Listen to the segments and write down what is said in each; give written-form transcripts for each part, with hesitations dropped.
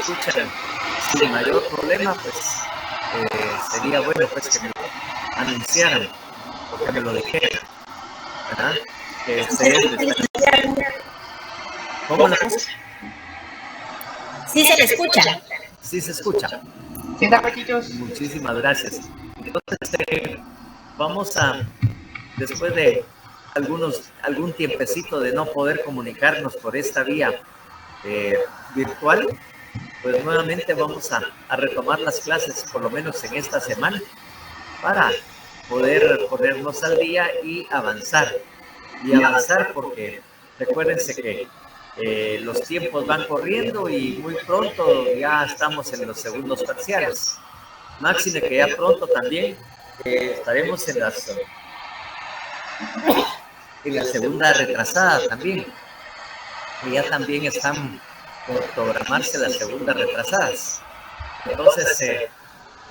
escuchan sin mayor problema, pues sería bueno pues que me lo anunciaran, porque me lo dijeran, ¿verdad? ¿Cómo la puse? Sí se le escucha. Sí se escucha. Sí, tapachitos. Muchísimas gracias. Entonces, vamos a, después de algún tiempecito de no poder comunicarnos por esta vía virtual, pues nuevamente vamos a retomar las clases, por lo menos en esta semana, para poder ponernos al día y avanzar. Y avanzar porque recuérdense que los tiempos van corriendo y muy pronto ya estamos en los segundos parciales. Máxime que ya pronto también estaremos en la segunda retrasada también. Y ya también están por programarse las segundas retrasadas. Entonces,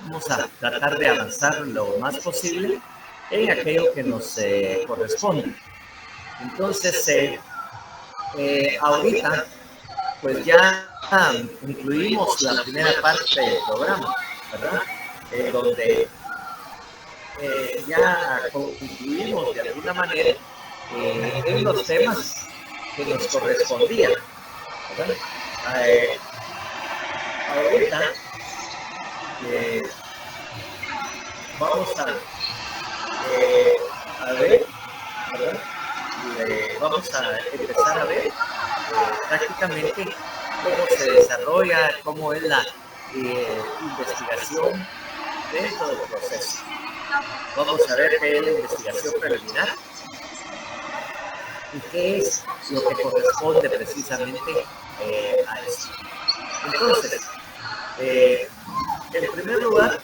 vamos a tratar de avanzar lo más posible en aquello que nos corresponde. Entonces, ahorita, pues ya incluimos la primera parte del programa, ¿verdad? Donde ya concluimos de alguna manera en los temas que nos correspondían, ¿verdad? Ahorita vamos a ver, ¿verdad? Vamos a empezar a ver prácticamente cómo se desarrolla, cómo es la investigación dentro del proceso. Vamos a ver qué es la investigación preliminar y qué es lo que corresponde precisamente a esto. Entonces, en primer lugar,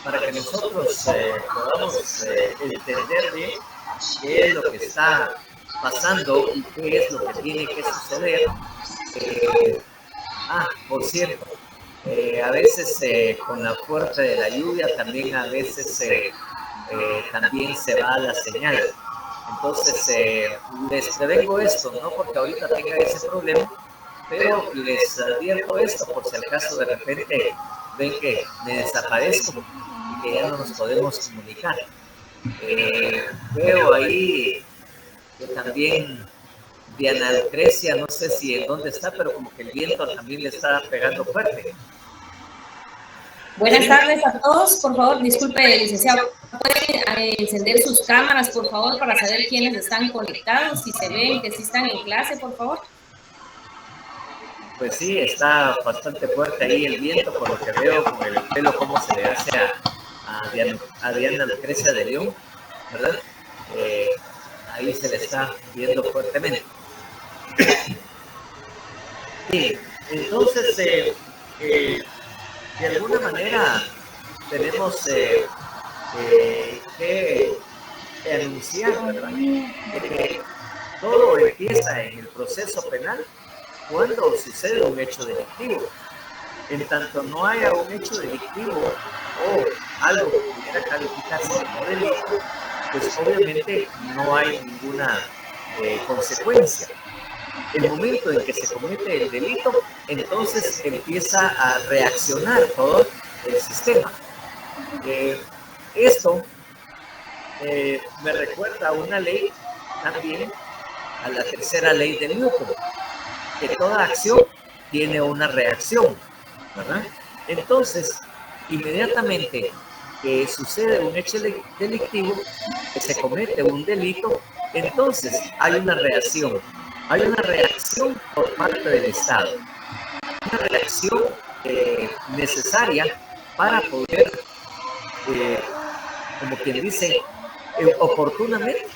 para que nosotros podamos entender bien qué es lo que está pasando y qué es lo que tiene que suceder. Por cierto, a veces con la fuerza de la lluvia también a veces también se va la señal. Entonces, les prevengo esto, no porque ahorita tenga ese problema, pero les advierto esto por si al caso de repente ven que me desaparezco y que ya no nos podemos comunicar. Veo ahí que también Diana Lucrecia, no sé si en dónde está, pero como que el viento también le está pegando fuerte. Buenas tardes a todos. Por favor, disculpe, licenciado, ¿pueden encender sus cámaras, por favor, para saber quiénes están conectados, si se ven que sí están en clase, por favor? Pues sí, está bastante fuerte ahí el viento, por lo que veo con el pelo cómo se le hace a Diana Lucrecia de León, ¿verdad? Ahí se le está viendo fuertemente. Sí, entonces, de alguna manera tenemos que anunciar, ¿verdad?, que todo empieza en el proceso penal cuando sucede un hecho delictivo. En tanto no haya un hecho delictivo o algo que pudiera calificarse como delito, pues obviamente no hay ninguna consecuencia. El momento en que se comete el delito, entonces empieza a reaccionar todo el sistema. Esto me recuerda a una ley también, a la tercera ley de Newton, que toda acción tiene una reacción, ¿verdad? Entonces, inmediatamente que sucede un hecho delictivo, que se comete un delito, entonces hay una reacción por parte del Estado, una reacción necesaria para poder, como quien dice, oportunamente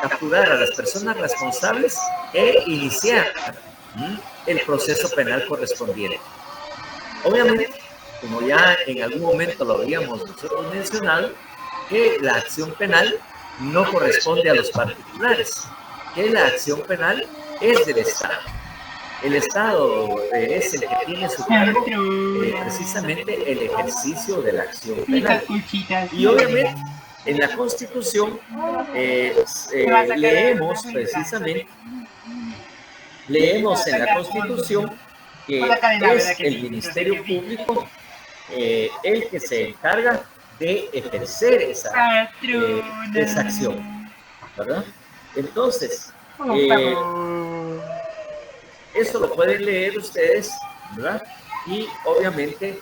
capturar a las personas responsables e iniciar el proceso penal correspondiente. Obviamente, como ya en algún momento lo habíamos nosotros mencionado, que la acción penal no corresponde a los particulares, que la acción penal es del Estado. El Estado es el que tiene su cargo precisamente el ejercicio de la acción penal. Y obviamente en la Constitución leemos en la Constitución que es el Ministerio Público el que se encarga de ejercer esa acción, ¿verdad? Entonces, eso lo pueden leer ustedes, ¿verdad? Y obviamente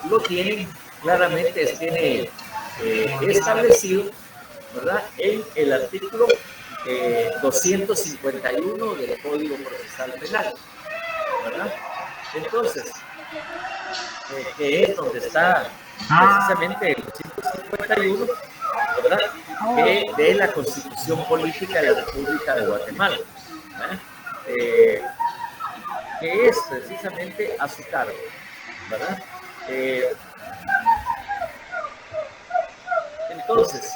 lo tienen claramente, tiene establecido, ¿verdad? En el artículo 251 del Código Procesal Penal, ¿verdad? Entonces, que es donde está precisamente el 251, ¿verdad? De la Constitución Política de la República de Guatemala, ¿verdad? Que es precisamente a su cargo, ¿verdad? Entonces,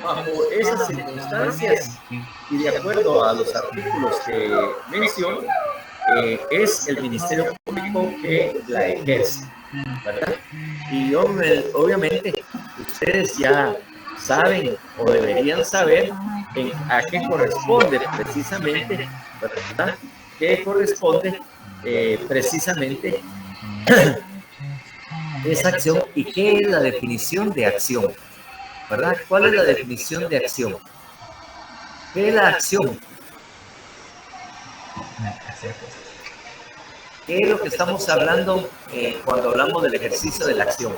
bajo esas circunstancias y de acuerdo a los artículos que menciono, es el Ministerio Público que la ejerce, ¿verdad? Y obviamente ustedes ya saben o deberían saber a qué corresponde precisamente, ¿verdad? ¿Qué corresponde precisamente esa acción y qué es la definición de acción? ¿Verdad? ¿Cuál es la definición de acción? ¿Qué es la acción? ¿Qué es lo que estamos hablando cuando hablamos del ejercicio de la acción?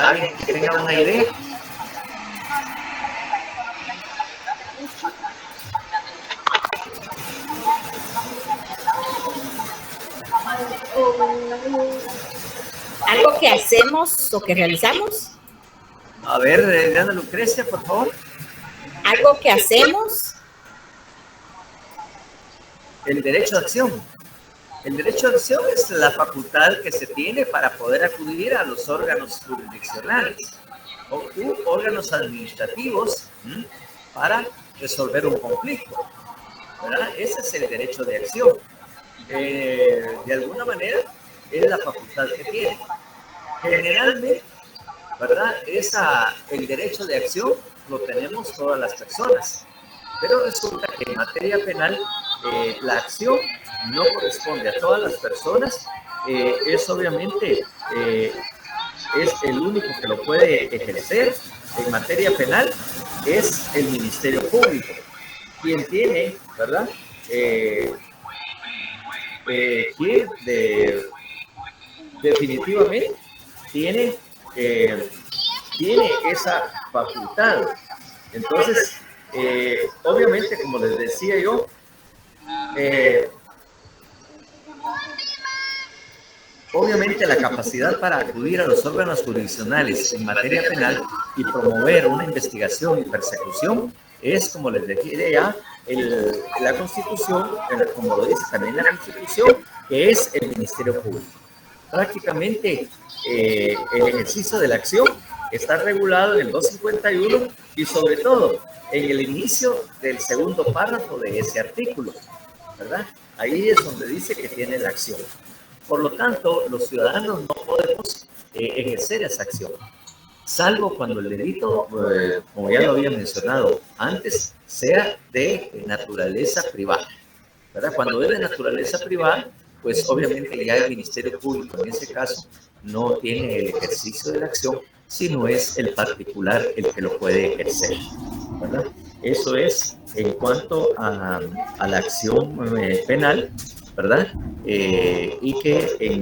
¿Alguien que tenga una idea? ¿Algo que hacemos o que realizamos? A ver, Diana Lucrecia, por favor. ¿Algo que hacemos? El derecho de acción. El derecho de acción es la facultad que se tiene para poder acudir a los órganos jurisdiccionales o órganos administrativos para resolver un conflicto, ¿verdad? Ese es el derecho de acción. De alguna manera, es la facultad que tiene. Generalmente, ¿verdad? El derecho de acción lo tenemos todas las personas, pero resulta que en materia penal la acción no corresponde a todas las personas. Es obviamente es el único que lo puede ejercer en materia penal, es el Ministerio Público, quien tiene, ¿verdad? Quien definitivamente tiene esa facultad. Entonces, obviamente, como les decía yo, obviamente la capacidad para acudir a los órganos jurisdiccionales en materia penal y promover una investigación y persecución es, como les decía ya, la Constitución, como lo dice también la Constitución, que es el Ministerio Público. Prácticamente el ejercicio de la acción está regulado en el 251 y sobre todo en el inicio del segundo párrafo de ese artículo, ¿verdad? Ahí es donde dice que tiene la acción. Por lo tanto, los ciudadanos no podemos ejercer esa acción, salvo cuando el delito, como ya lo había mencionado antes, sea de naturaleza privada, ¿verdad? Cuando es de naturaleza privada, pues obviamente ya el Ministerio Público en ese caso no tiene el ejercicio de la acción, sino es el particular el que lo puede ejercer, ¿verdad? Eso es en cuanto a la acción penal, ¿verdad? Y que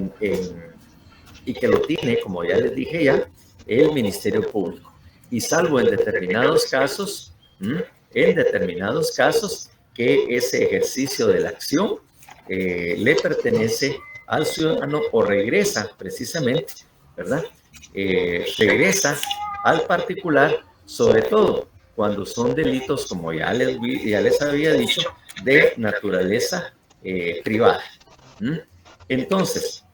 lo tiene, como ya les dije ya, el Ministerio Público. Y salvo en determinados casos, que ese ejercicio de la acción le pertenece al ciudadano o regresa precisamente, ¿verdad? Regresa al particular, sobre todo cuando son delitos, como ya les había dicho, de naturaleza privada. Entonces,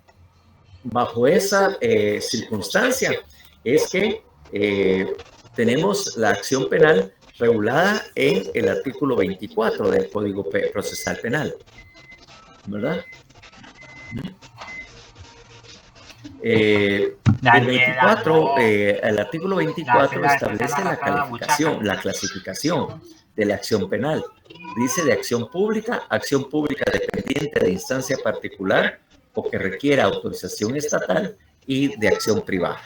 bajo esa circunstancia es que tenemos la acción penal regulada en el artículo 24 del Código Procesal Penal, ¿verdad? El 24, el artículo 24 establece la clasificación de la acción penal. Dice de acción pública dependiente de instancia particular o que requiera autorización estatal, y de acción privada.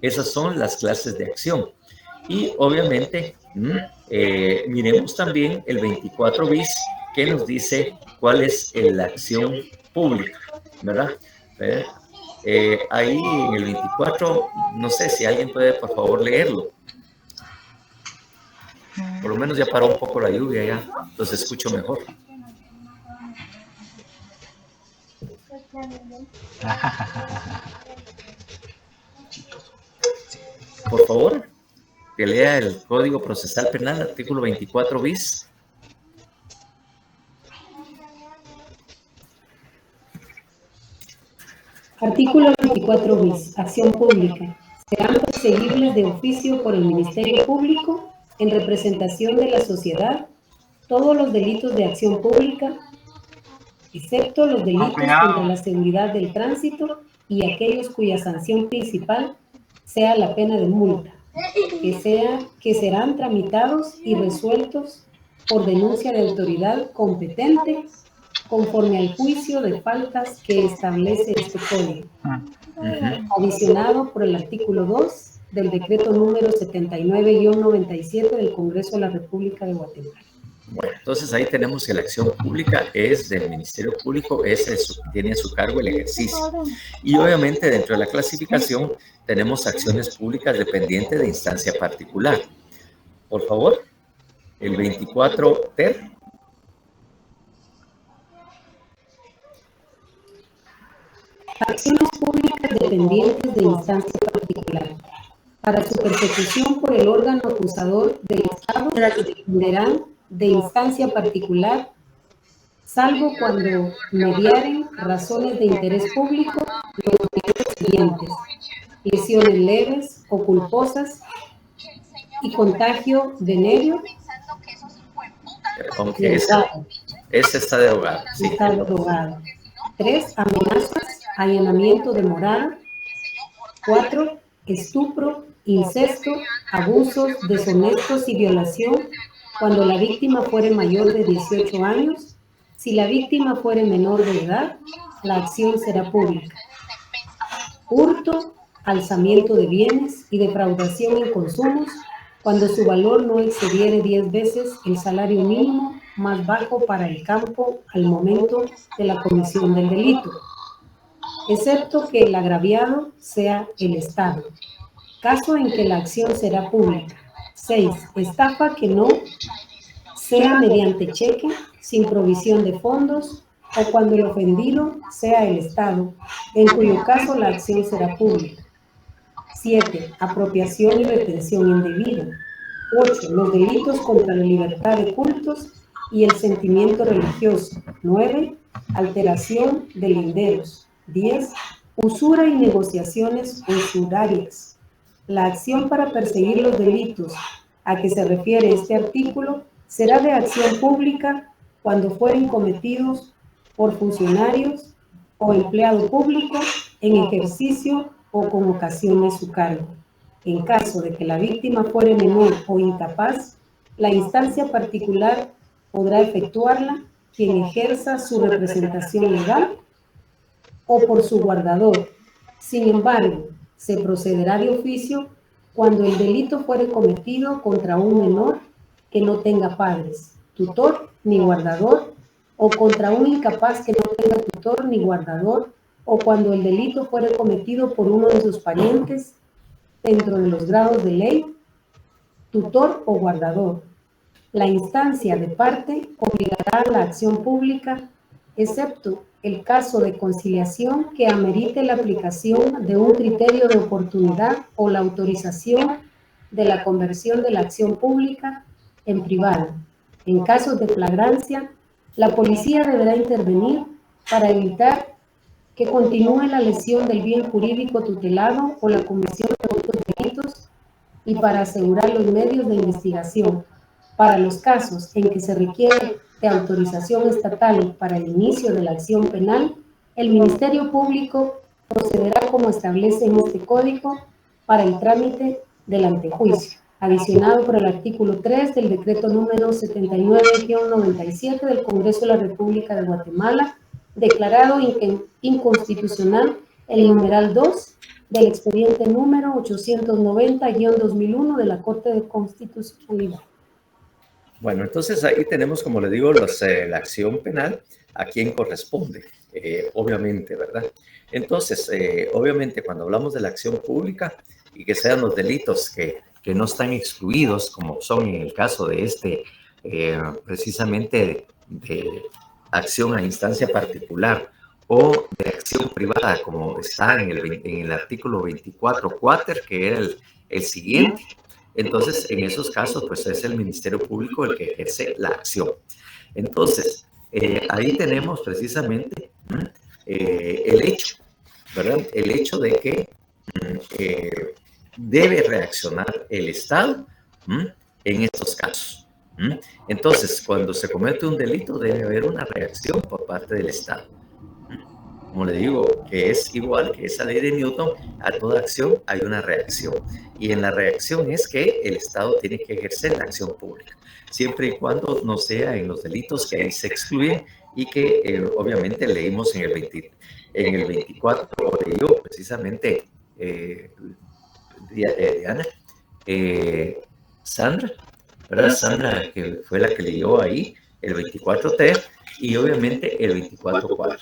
Esas son las clases de acción. Y obviamente, miremos también el 24 bis, que nos dice cuál es la acción pública, ¿verdad? Ahí en el 24, no sé si alguien puede por favor leerlo. Por lo menos ya paró un poco la lluvia, ya los escucho mejor. Por favor, que lea el Código Procesal Penal, artículo 24 bis. Artículo 24 bis. Acción pública. Serán perseguibles de oficio por el Ministerio Público en representación de la sociedad todos los delitos de acción pública, excepto los delitos contra la seguridad del tránsito y aquellos cuya sanción principal sea la pena de multa, que serán tramitados y resueltos por denuncia de autoridad competente conforme al juicio de faltas que establece este código, adicionado por el artículo 2 del decreto número 79-97 del Congreso de la República de Guatemala. Bueno, entonces ahí tenemos que la acción pública es del Ministerio Público, tiene a su cargo el ejercicio. Y obviamente dentro de la clasificación tenemos acciones públicas dependientes de instancia particular. Por favor, el 24 ter. Acciones públicas dependientes de instancia particular. Para su persecución por el órgano acusador del Estado, dependerán de instancia particular, salvo cuando mediaren razones de interés público los delitos siguientes: lesiones leves o culposas y contagio venéreo. Aunque ese está derogado. Sí. Está derogado. 3. Amenazas, allanamiento de morada. 4. Estupro, incesto, abusos deshonestos y violación cuando la víctima fuere mayor de 18 años. Si la víctima fuere menor de edad, la acción será pública. Hurto, alzamiento de bienes y defraudación en consumos cuando su valor no excediere 10 veces el salario mínimo más bajo para el campo al momento de la comisión del delito, excepto que el agraviado sea el Estado, caso en que la acción será pública. 6. Estafa que no sea mediante cheque, sin provisión de fondos, o cuando el ofendido sea el Estado, en cuyo caso la acción será pública. 7. Apropiación y retención indebida. 8. Los delitos contra la libertad de cultos y el sentimiento religioso. 9. Alteración de linderos. 10. Usura y negociaciones usurarias. La acción para perseguir los delitos a que se refiere este artículo será de acción pública cuando fueren cometidos por funcionarios o empleado público en ejercicio o con ocasión de su cargo. En caso de que la víctima fuere menor o incapaz, la instancia particular podrá efectuarla quien ejerza su representación legal o por su guardador. Sin embargo, se procederá de oficio cuando el delito fuere cometido contra un menor que no tenga padres, tutor ni guardador, o contra un incapaz que no tenga tutor ni guardador, o cuando el delito fuere cometido por uno de sus parientes dentro de los grados de ley, tutor o guardador. La instancia de parte obligará a la acción pública, excepto el caso de conciliación que amerite la aplicación de un criterio de oportunidad o la autorización de la conversión de la acción pública en privada. En casos de flagrancia, la policía deberá intervenir para evitar que continúe la lesión del bien jurídico tutelado o la comisión de otros delitos y para asegurar los medios de investigación. Para los casos en que se requiere de autorización estatal para el inicio de la acción penal, el Ministerio Público procederá como establece en este código para el trámite del antejuicio, adicionado por el artículo 3 del decreto número 79-97 del Congreso de la República de Guatemala, declarado inconstitucional el numeral 2 del expediente número 890-2001 de la Corte de Constitucionalidad. Bueno, entonces ahí tenemos, como le digo, la acción penal a quien corresponde, obviamente, ¿verdad? Entonces, obviamente, cuando hablamos de la acción pública y que sean los delitos que no están excluidos, como son en el caso de precisamente de acción a instancia particular o de acción privada, como está en el artículo 24 cuáter, que era el siguiente. Entonces, en esos casos, pues es el Ministerio Público el que ejerce la acción. Entonces, ahí tenemos precisamente el hecho, ¿verdad? El hecho de que debe reaccionar el Estado en estos casos. Entonces, cuando se comete un delito, debe haber una reacción por parte del Estado. Como le digo, que es igual que esa ley de Newton, a toda acción hay una reacción. Y en la reacción es que el Estado tiene que ejercer la acción pública, siempre y cuando no sea en los delitos que ahí se excluyen y que obviamente leímos en el 24, o leyó precisamente Diana, Sandra, ¿verdad? Sandra, que fue la que leyó ahí el 24.3 y obviamente el 24.4.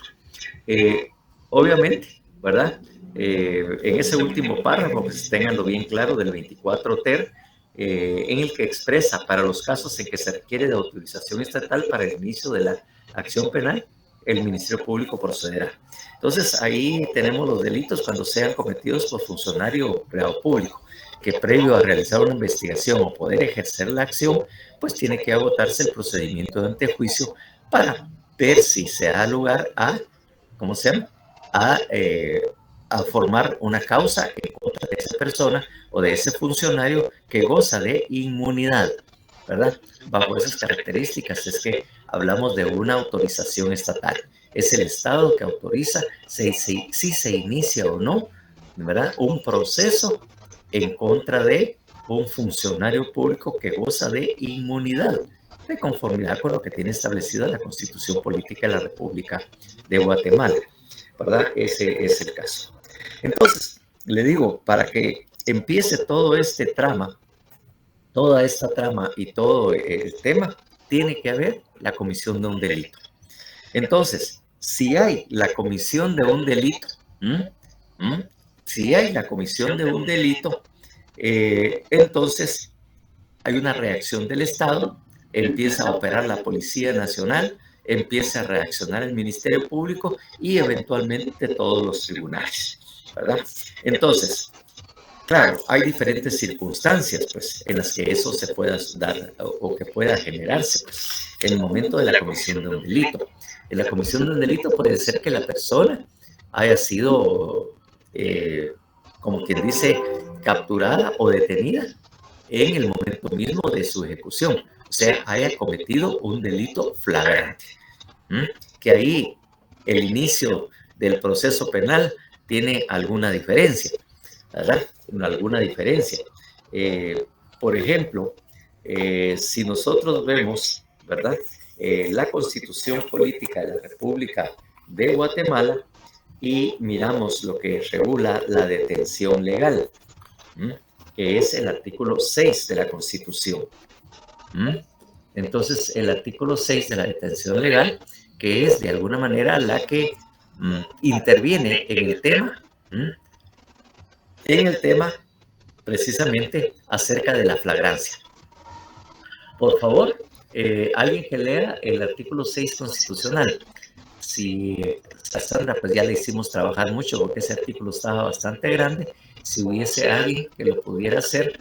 Obviamente, ¿verdad? En ese último párrafo, pues ténganlo bien claro, del 24 ter, en el que expresa para los casos en que se requiere de autorización estatal para el inicio de la acción penal, el Ministerio Público procederá. Entonces, ahí tenemos los delitos cuando sean cometidos por funcionario privado público, que previo a realizar una investigación o poder ejercer la acción, pues tiene que agotarse el procedimiento de antejuicio para ver si se da lugar a, ¿cómo se llama?, a formar una causa en contra de esa persona o de ese funcionario que goza de inmunidad, ¿verdad? Bajo esas características es que hablamos de una autorización estatal. Es el Estado que autoriza si se inicia o no, ¿verdad?, un proceso en contra de un funcionario público que goza de inmunidad, de conformidad con lo que tiene establecida la Constitución Política de la República de Guatemala, ¿verdad? Ese es el caso. Entonces, le digo, para que empiece todo este trama, toda esta trama y todo el tema, tiene que haber la comisión de un delito. Entonces, si hay la comisión de un delito, si hay la comisión de un delito, entonces hay una reacción del Estado, empieza a operar la Policía Nacional, empieza a reaccionar el Ministerio Público y eventualmente todos los tribunales, ¿verdad? Entonces, claro, hay diferentes circunstancias, pues, en las que eso se pueda dar o que pueda generarse, pues, en el momento de la comisión de un delito. En la comisión de un delito puede ser que la persona haya sido, como quien dice, capturada o detenida en el momento mismo de su ejecución, o sea, haya cometido un delito flagrante. Que ahí el inicio del proceso penal tiene alguna diferencia, ¿verdad? Alguna diferencia. Por ejemplo, si nosotros vemos, ¿verdad?, la Constitución Política de la República de Guatemala y miramos lo que regula la detención legal, que es el artículo 6 de la Constitución. Entonces, el artículo 6 de la detención legal, que es de alguna manera la que interviene en el tema precisamente acerca de la flagrancia. Por favor, alguien que lea el artículo 6 constitucional. Si a Sandra, pues ya le hicimos trabajar mucho porque ese artículo estaba bastante grande. Si hubiese alguien que lo pudiera hacer,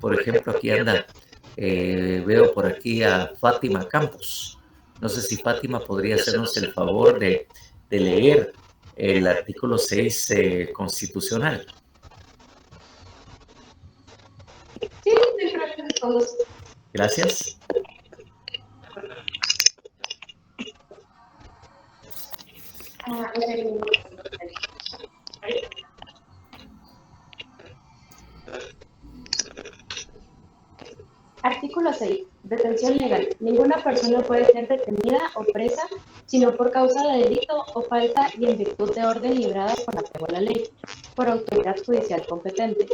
por ejemplo, aquí anda, veo por aquí a Fátima Campos. No sé si Fátima podría hacernos el favor de leer el artículo 6 constitucional. Sí, gracias a todos. Gracias. comprensión legal. Ninguna persona puede ser detenida o presa sino por causa de delito o falta y en virtud de orden librada con apego a la ley, por autoridad judicial competente.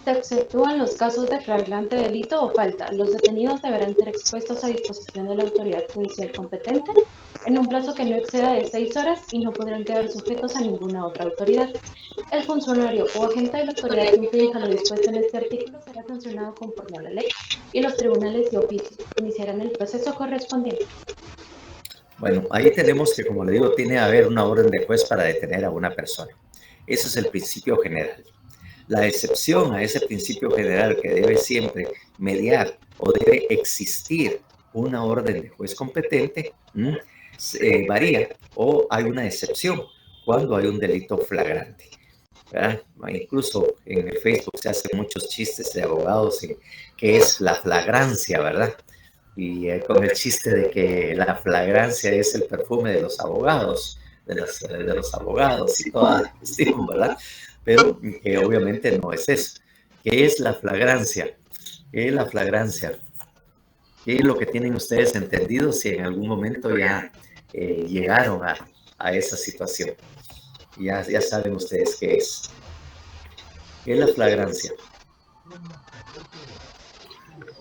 Se exceptúan los casos de flagrante delito o falta. Los detenidos deberán ser expuestos a disposición de la autoridad judicial competente en un plazo que no exceda de 6 horas y no podrán quedar sujetos a ninguna otra autoridad. El funcionario o agente de la autoridad que infrinja lo dispuesto en este artículo será sancionado conforme a la ley y los tribunales de oficio iniciarán el proceso correspondiente. Bueno, ahí tenemos que, como le digo, tiene que haber una orden de juez para detener a una persona. Ese es el principio general. La excepción a ese principio general que debe siempre mediar o debe existir una orden de juez competente varía, o hay una excepción cuando hay un delito flagrante, ¿verdad? Incluso en el Facebook se hacen muchos chistes de abogados que es la flagrancia, ¿verdad? Y con el chiste de que la flagrancia es el perfume de los abogados, de los abogados y toda la cuestión, ¿verdad? Pero que obviamente no es eso. ¿Qué es la flagrancia? ¿Qué es la flagrancia? ¿Qué es lo que tienen ustedes entendido si en algún momento ya llegaron a esa situación? Ya saben ustedes qué es. ¿Qué es la flagrancia?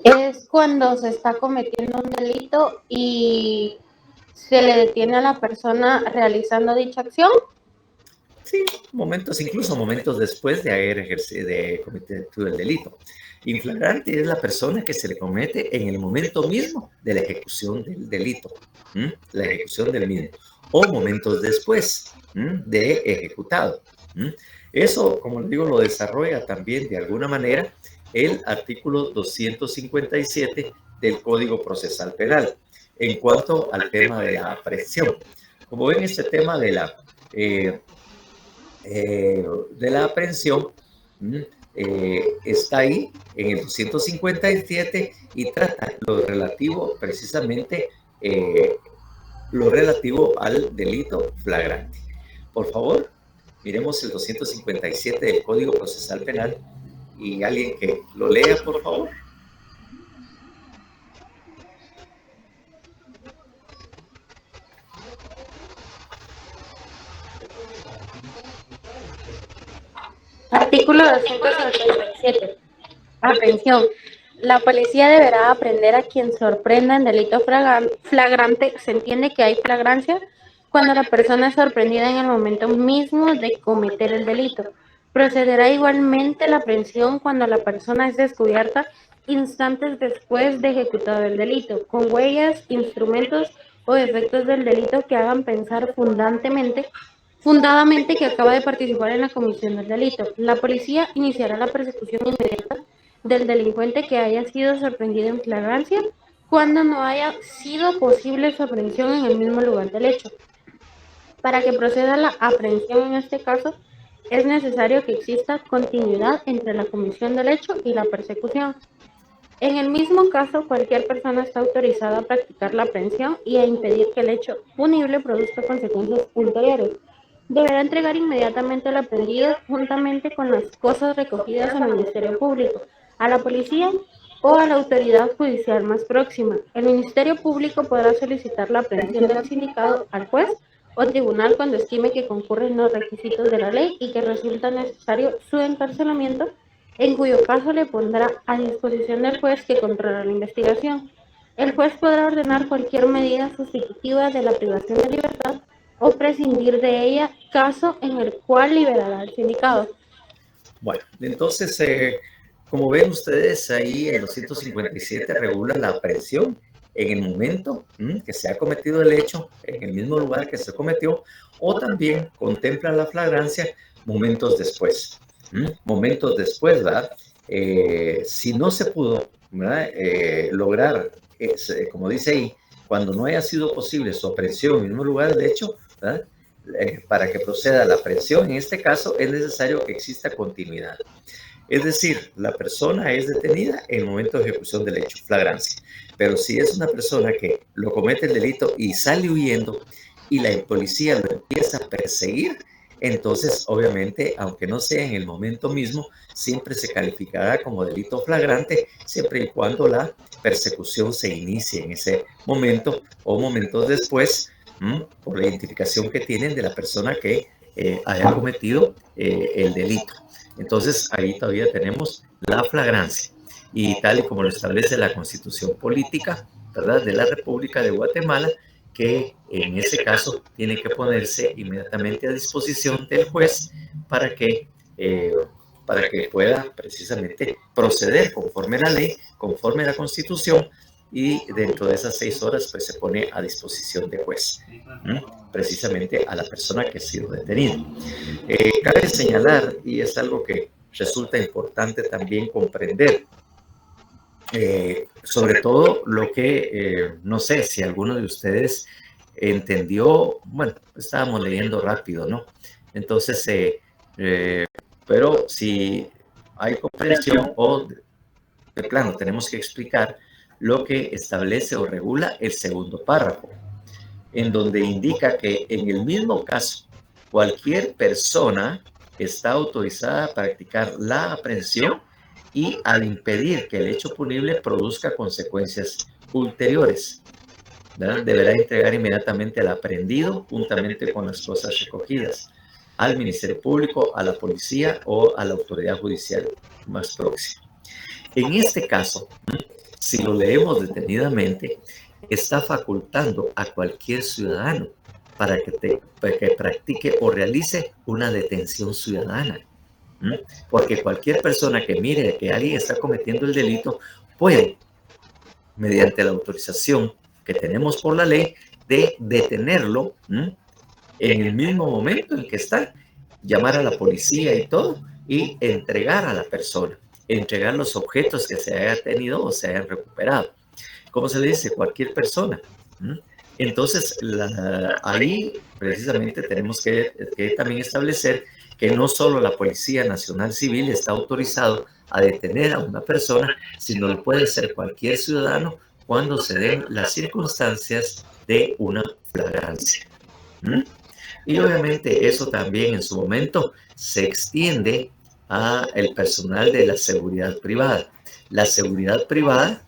Es cuando se está cometiendo un delito y se le detiene a la persona realizando dicha acción. Sí, incluso momentos después de haber cometido el delito. Inflagrante es la persona que se le comete en el momento mismo de la ejecución del delito, la ejecución del mismo, o momentos después de ejecutado. Eso, como les digo, lo desarrolla también de alguna manera el artículo 257 del Código Procesal Penal en cuanto al tema de la aprehensión. Como ven, este tema de la aprehensión está ahí en el 257 y trata lo relativo precisamente lo relativo al delito flagrante. Por favor, miremos el 257 del Código Procesal Penal y alguien que lo lea, por favor. Artículo 257. Aprehensión. La policía deberá aprehender a quien sorprenda en delito flagrante. Se entiende que hay flagrancia cuando la persona es sorprendida en el momento mismo de cometer el delito. Procederá igualmente la aprehensión cuando la persona es descubierta instantes después de ejecutado el delito, con huellas, instrumentos o efectos del delito que hagan pensar fundadamente que acaba de participar en la comisión del delito. La policía iniciará la persecución inmediata del delincuente que haya sido sorprendido en flagrancia cuando no haya sido posible su aprehensión en el mismo lugar del hecho. Para que proceda la aprehensión en este caso, es necesario que exista continuidad entre la comisión del hecho y la persecución. En el mismo caso, cualquier persona está autorizada a practicar la aprehensión y a impedir que el hecho punible produzca consecuencias ulteriores. Deberá entregar inmediatamente al aprendido juntamente con las cosas recogidas al Ministerio Público, a la policía o a la autoridad judicial más próxima. El Ministerio Público podrá solicitar la aprehensión del sindicado al juez o tribunal cuando estime que concurren los requisitos de la ley y que resulta necesario su encarcelamiento, en cuyo caso le pondrá a disposición del juez que controla la investigación. El juez podrá ordenar cualquier medida sustitutiva de la privación de libertad o prescindir de ella, caso en el cual liberará al sindicado. Bueno, entonces, como ven ustedes ahí, el 257 regula la aprehensión en el momento que se ha cometido el hecho, en el mismo lugar que se cometió, o también contempla la flagrancia momentos después. Momentos después, ¿verdad? Si no se pudo, ¿verdad? Lograr, como dice ahí, cuando no haya sido posible su aprehensión en el mismo lugar del hecho, ¿verdad? Para que proceda la aprehensión, en este caso es necesario que exista continuidad. Es decir, la persona es detenida en el momento de ejecución del hecho, flagrancia. Pero si es una persona que lo comete el delito y sale huyendo y la policía lo empieza a perseguir, entonces obviamente, aunque no sea en el momento mismo, siempre se calificará como delito flagrante, siempre y cuando la persecución se inicie en ese momento o momentos después, por la identificación que tienen de la persona que haya cometido el delito. Entonces ahí todavía tenemos la flagrancia, y tal y como lo establece la Constitución Política, ¿verdad?, de la República de Guatemala, que en ese caso tiene que ponerse inmediatamente a disposición del juez para que pueda precisamente proceder conforme a la ley, conforme a la Constitución, y dentro de esas 6 horas pues se pone a disposición del juez, precisamente a la persona que ha sido detenida. Cabe señalar, y es algo que resulta importante también comprender, sobre todo lo que, no sé si alguno de ustedes entendió, bueno, estábamos leyendo rápido, ¿no? Entonces, pero si hay comprensión o de plano tenemos que explicar lo que establece o regula el segundo párrafo, en donde indica que en el mismo caso, cualquier persona está autorizada a practicar la aprehensión y al impedir que el hecho punible produzca consecuencias ulteriores, ¿verdad?, deberá entregar inmediatamente al aprehendido, juntamente con las cosas recogidas, al Ministerio Público, a la policía o a la autoridad judicial más próxima. En este caso, si lo leemos detenidamente, está facultando a cualquier ciudadano para que practique o realice una detención ciudadana. Porque cualquier persona que mire que alguien está cometiendo el delito puede, mediante la autorización que tenemos por la ley, de detenerlo en el mismo momento en que está, llamar a la policía y todo, y entregar a la persona, entregar los objetos que se haya tenido o se hayan recuperado. ¿Cómo se le dice? Cualquier persona. Entonces, ahí precisamente tenemos que también establecer que no solo la Policía Nacional Civil está autorizado a detener a una persona, sino lo puede hacer cualquier ciudadano cuando se den las circunstancias de una flagrancia. Y obviamente eso también en su momento se extiende al personal de la seguridad privada. La seguridad privada,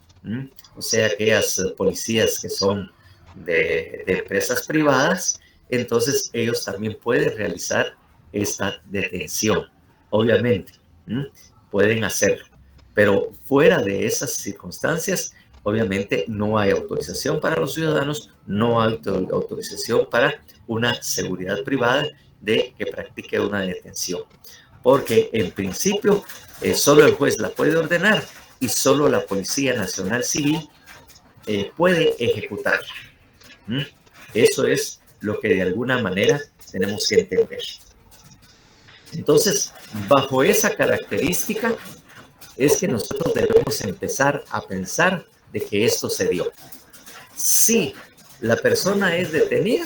o sea, aquellas policías que son de empresas privadas, entonces ellos también pueden realizar esta detención. Obviamente, pueden hacerlo. Pero fuera de esas circunstancias, obviamente no hay autorización para los ciudadanos, no hay autorización para una seguridad privada de que practique una detención. Porque en principio solo el juez la puede ordenar y solo la Policía Nacional Civil puede ejecutarla. Eso es lo que de alguna manera tenemos que entender. Entonces, bajo esa característica es que nosotros debemos empezar a pensar de que esto se dio. Si la persona es detenida,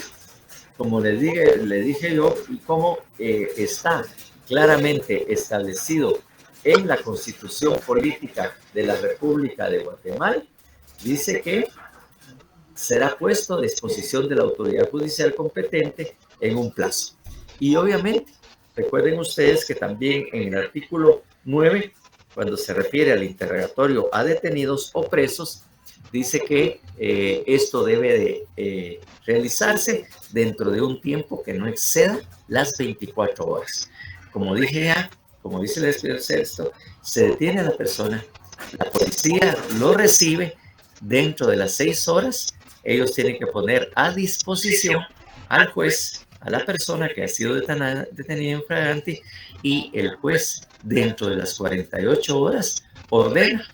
como le dije yo, y como está claramente establecido en la Constitución Política de la República de Guatemala, dice que será puesto a disposición de la autoridad judicial competente en un plazo. Y obviamente, recuerden ustedes que también en el artículo 9, cuando se refiere al interrogatorio a detenidos o presos, dice que esto debe de realizarse dentro de un tiempo que no exceda las 24 horas. Como dije ya, como dice el artículo 6, se detiene a la persona, la policía lo recibe, dentro de las 6 horas, ellos tienen que poner a disposición al juez, a la persona que ha sido detenida en flagrante, y el juez dentro de las 48 horas ordena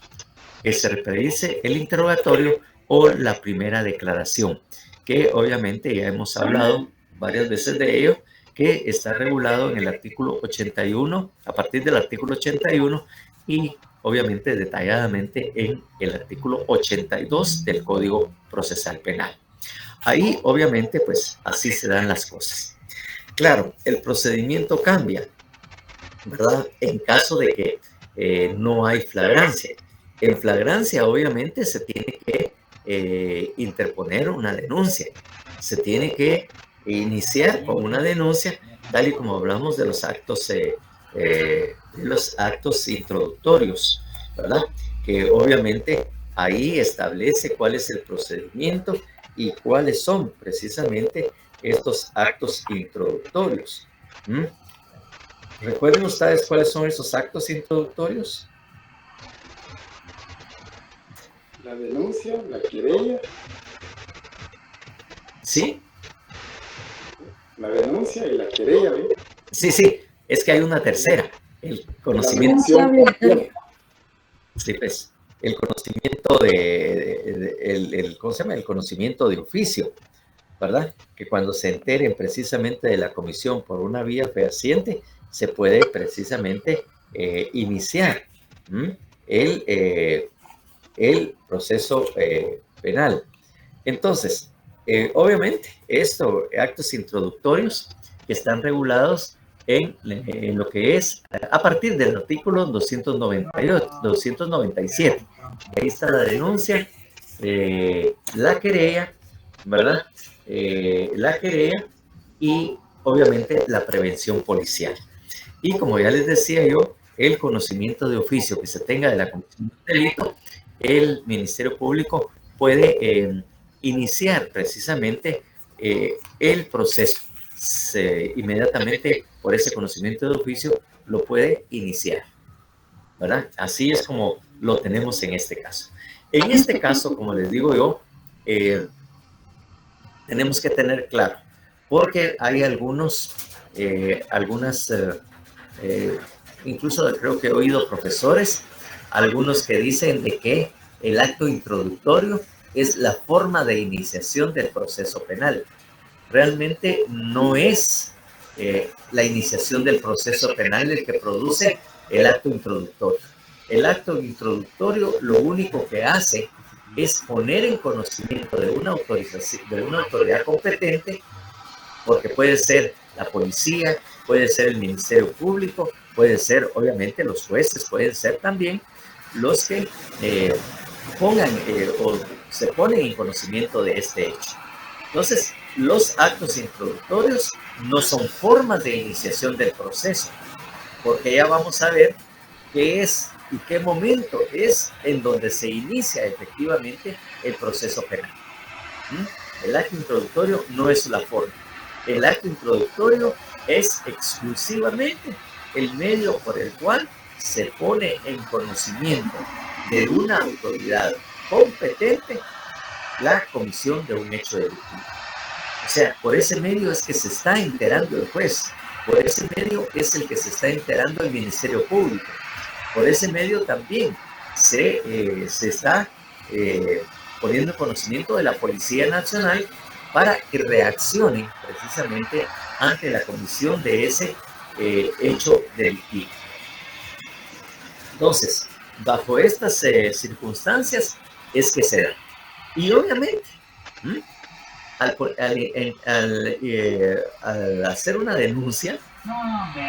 que se realice el interrogatorio o la primera declaración, que obviamente ya hemos hablado varias veces de ello, que está regulado en el artículo 81, a partir del artículo 81, y obviamente detalladamente en el artículo 82 del Código Procesal Penal. Ahí obviamente pues así se dan las cosas. Claro, el procedimiento cambia, ¿verdad?, en caso de que no hay flagrancia. En flagrancia obviamente se tiene que interponer una denuncia, se tiene que iniciar con una denuncia, tal y como hablamos de los actos introductorios, ¿verdad? Que obviamente ahí establece cuál es el procedimiento y cuáles son precisamente estos actos introductorios. ¿Recuerden ustedes cuáles son esos actos introductorios? La denuncia, la querella. ¿Sí? La denuncia y la querella, ¿ven? Sí, es que hay una tercera, el conocimiento. Sí, pues, el conocimiento ¿cómo se llama? El conocimiento de oficio, ¿verdad? Que cuando se enteren precisamente de la comisión por una vía fehaciente, se puede precisamente iniciar el proceso penal. Entonces, obviamente, actos introductorios que están regulados en lo que es a partir del artículo 297. Ahí está la denuncia, la querella, ¿verdad? La querella y obviamente la prevención policial. Y como ya les decía yo, el conocimiento de oficio que se tenga de la comisión de delito, el Ministerio Público puede iniciar precisamente el proceso. Inmediatamente por ese conocimiento de oficio lo puede iniciar, ¿verdad? Así es como lo tenemos en este caso. En este caso, como les digo yo, tenemos que tener claro, porque hay incluso creo que he oído profesores, algunos que dicen de que el acto introductorio es la forma de iniciación del proceso penal. Realmente no es la iniciación del proceso penal el que produce el acto introductorio. El acto introductorio lo único que hace es poner en conocimiento de una autoridad competente, porque puede ser la policía, puede ser el Ministerio Público, puede ser obviamente los jueces, pueden ser también los que o se ponen en conocimiento de este hecho. Entonces, los actos introductorios no son formas de iniciación del proceso, porque ya vamos a ver qué es y qué momento es en donde se inicia efectivamente el proceso penal. El acto introductorio no es la forma. El acto introductorio es exclusivamente el medio por el cual se pone en conocimiento de una autoridad competente la comisión de un hecho delictivo. O sea, por ese medio es que se está enterando el juez, por ese medio es el que se está enterando el Ministerio Público, por ese medio también se está poniendo en conocimiento de la Policía Nacional para que reaccionen precisamente ante la comisión de ese hecho delictivo. Entonces, bajo estas circunstancias es que se da. Y obviamente, al hacer una denuncia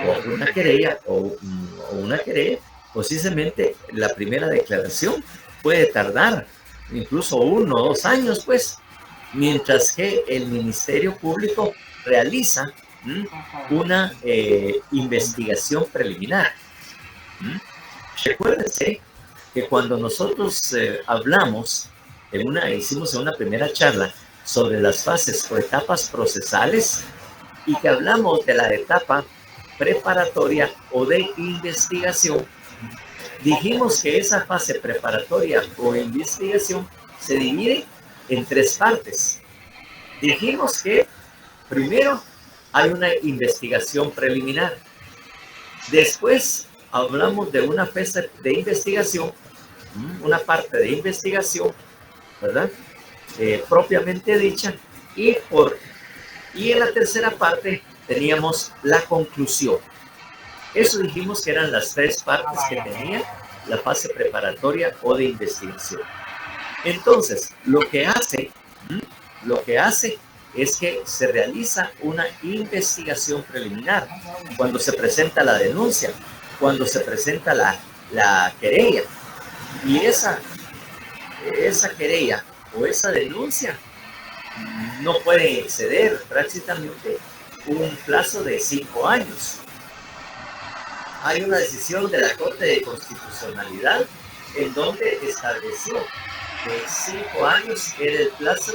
o una querella, precisamente la primera declaración puede tardar incluso 1 o 2 años, pues, mientras que el Ministerio Público realiza una investigación preliminar. Recuérdense que cuando nosotros hicimos una primera charla sobre las fases o etapas procesales y que hablamos de la etapa preparatoria o de investigación, dijimos que esa fase preparatoria o investigación se divide en 3 partes. Dijimos que primero hay una investigación preliminar. Después hablamos de una fase de investigación, una parte de investigación, ¿verdad? Propiamente dicha. Y en la tercera parte teníamos la conclusión. Eso dijimos que eran las 3 partes que tenía la fase preparatoria o de investigación. Entonces, lo que hace es que se realiza una investigación preliminar cuando se presenta la denuncia, cuando se presenta la querella. Y esa querella o esa denuncia no pueden exceder prácticamente un plazo de 5 años. Hay una decisión de la Corte de Constitucionalidad en donde estableció que 5 años era el plazo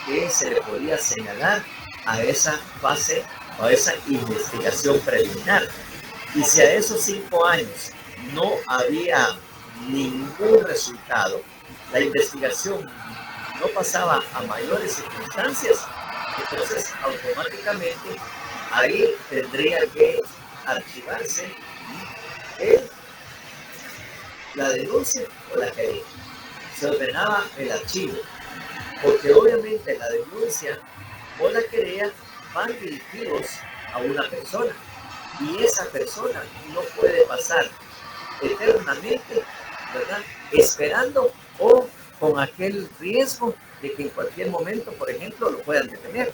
que se le podía señalar a esa fase o a esa investigación preliminar. Y si a esos 5 años no había ningún resultado, la investigación no pasaba a mayores circunstancias, entonces automáticamente ahí tendría que archivarse la denuncia o la querella. Se ordenaba el archivo, porque obviamente la denuncia o la querella van dirigidos a una persona y esa persona no puede pasar eternamente, ¿verdad?, esperando o con aquel riesgo de que en cualquier momento, por ejemplo, lo puedan detener.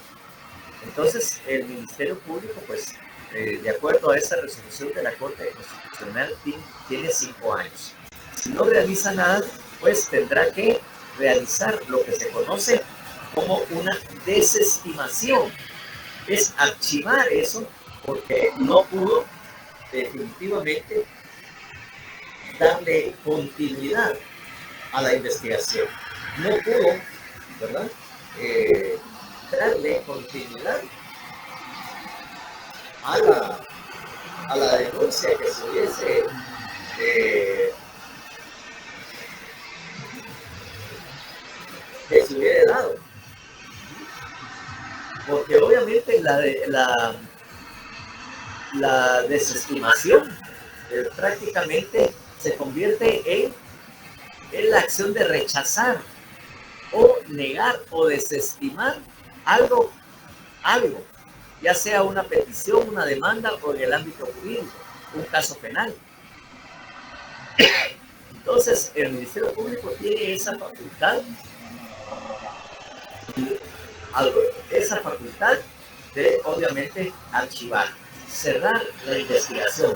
Entonces, el Ministerio Público, pues, de acuerdo a esa resolución de la Corte Constitucional, tiene 5 años. Si no realiza nada, pues tendrá que realizar lo que se conoce como una desestimación. Es archivar eso porque no pudo definitivamente darle continuidad a la investigación. No pudo, ¿verdad?, darle continuidad a la denuncia que se hubiese dado. Porque obviamente la desestimación prácticamente se convierte en la acción de rechazar o negar o desestimar algo, ya sea una petición, una demanda o en el ámbito jurídico, un caso penal. Entonces, el Ministerio Público tiene esa facultad de, obviamente, archivar, cerrar la investigación.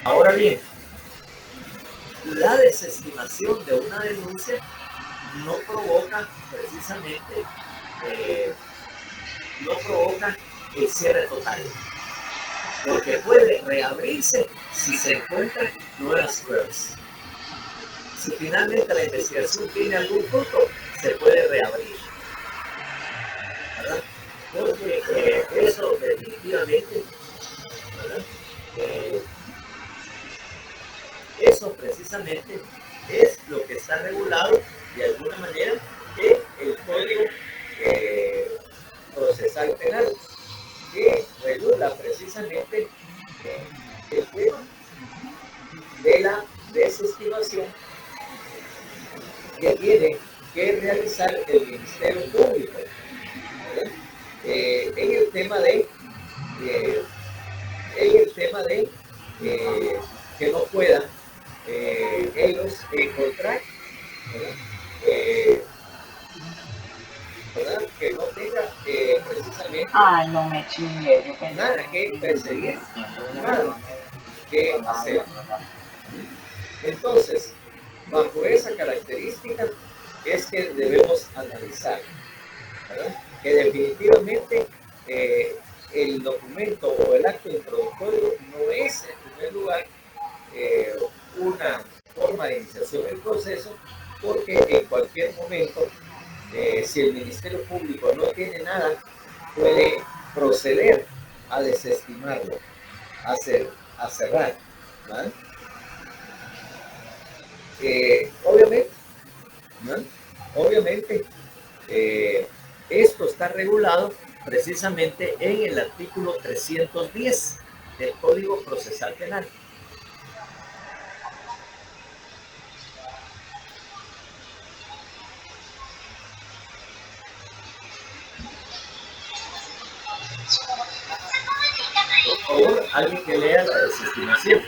Ahora bien, la desestimación de una denuncia no provoca precisamente el cierre total, porque puede reabrirse si se encuentran nuevas pruebas. Si finalmente la investigación tiene algún fruto, se puede reabrir, ¿verdad? Porque eso definitivamente, ¿verdad?, eso precisamente es lo que está regulado de alguna manera en el Código Procesal Penal, que regula precisamente el tema de la desestimación que tiene que realizar el Ministerio Público, ¿verdad?, en el tema de que no puedan ellos encontrar, ¿verdad?, que no tenga precisamente nada que perseguir, nada que hacer. Entonces, bajo esa característica es que debemos analizar, ¿verdad?, que definitivamente el documento o el acto introductorio no es, en primer lugar, una forma de iniciación del proceso, porque en cualquier momento, si el Ministerio Público no tiene nada, puede proceder a desestimarlo, a cerrar, ¿no? Obviamente, esto está regulado precisamente en el artículo 310 del Código Procesal Penal. Por favor, alguien que lea la desestimación.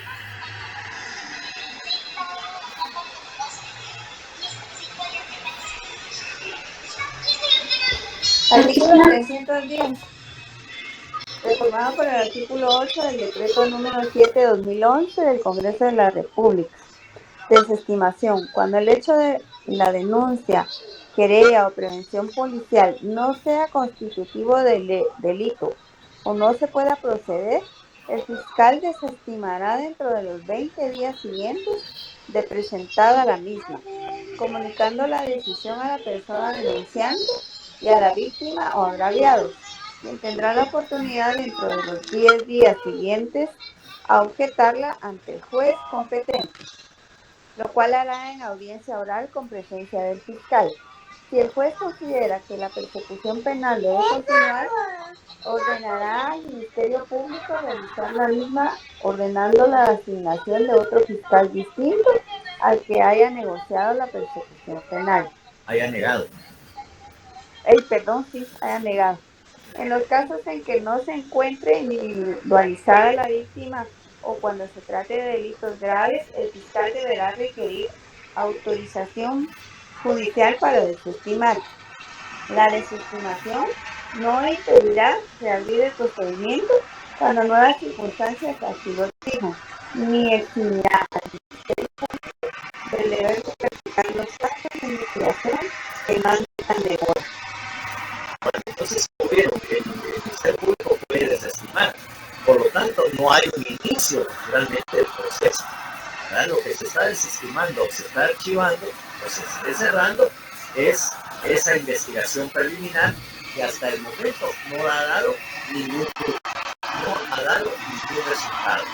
Artículo 310. Reformado por el artículo 8 del decreto número 7/2011 del Congreso de la República. Desestimación. Cuando el hecho de la denuncia querella o prevención policial no sea constitutivo de delito o no se pueda proceder, el fiscal desestimará dentro de los 20 días siguientes de presentada la misma, comunicando la decisión a la persona denunciante y a la víctima o agraviados, quien tendrá la oportunidad dentro de los 10 días siguientes a objetarla ante el juez competente, lo cual hará en audiencia oral con presencia del fiscal. Si el juez considera que la persecución penal debe continuar, ordenará al Ministerio Público realizar la misma, ordenando la asignación de otro fiscal distinto al que haya negociado la persecución penal. Haya negado. Haya negado. En los casos en que no se encuentre individualizada la víctima o cuando se trate de delitos graves, el fiscal deberá requerir autorización judicial para desestimar. La desestimación no impedirá reabrir el procedimiento cuando nuevas circunstancias así lo exijan, ni eximirá al Ministerio Público del deber de practicar los actos de investigación que mandan de demora. Bueno, entonces, vieron que el Ministerio Público puede desestimar. Por lo tanto, no hay un inicio realmente del proceso. ¿Verdad? Lo que se está desestimando o se está archivando o se está cerrando es esa investigación preliminar que hasta el momento no ha dado ningún resultado,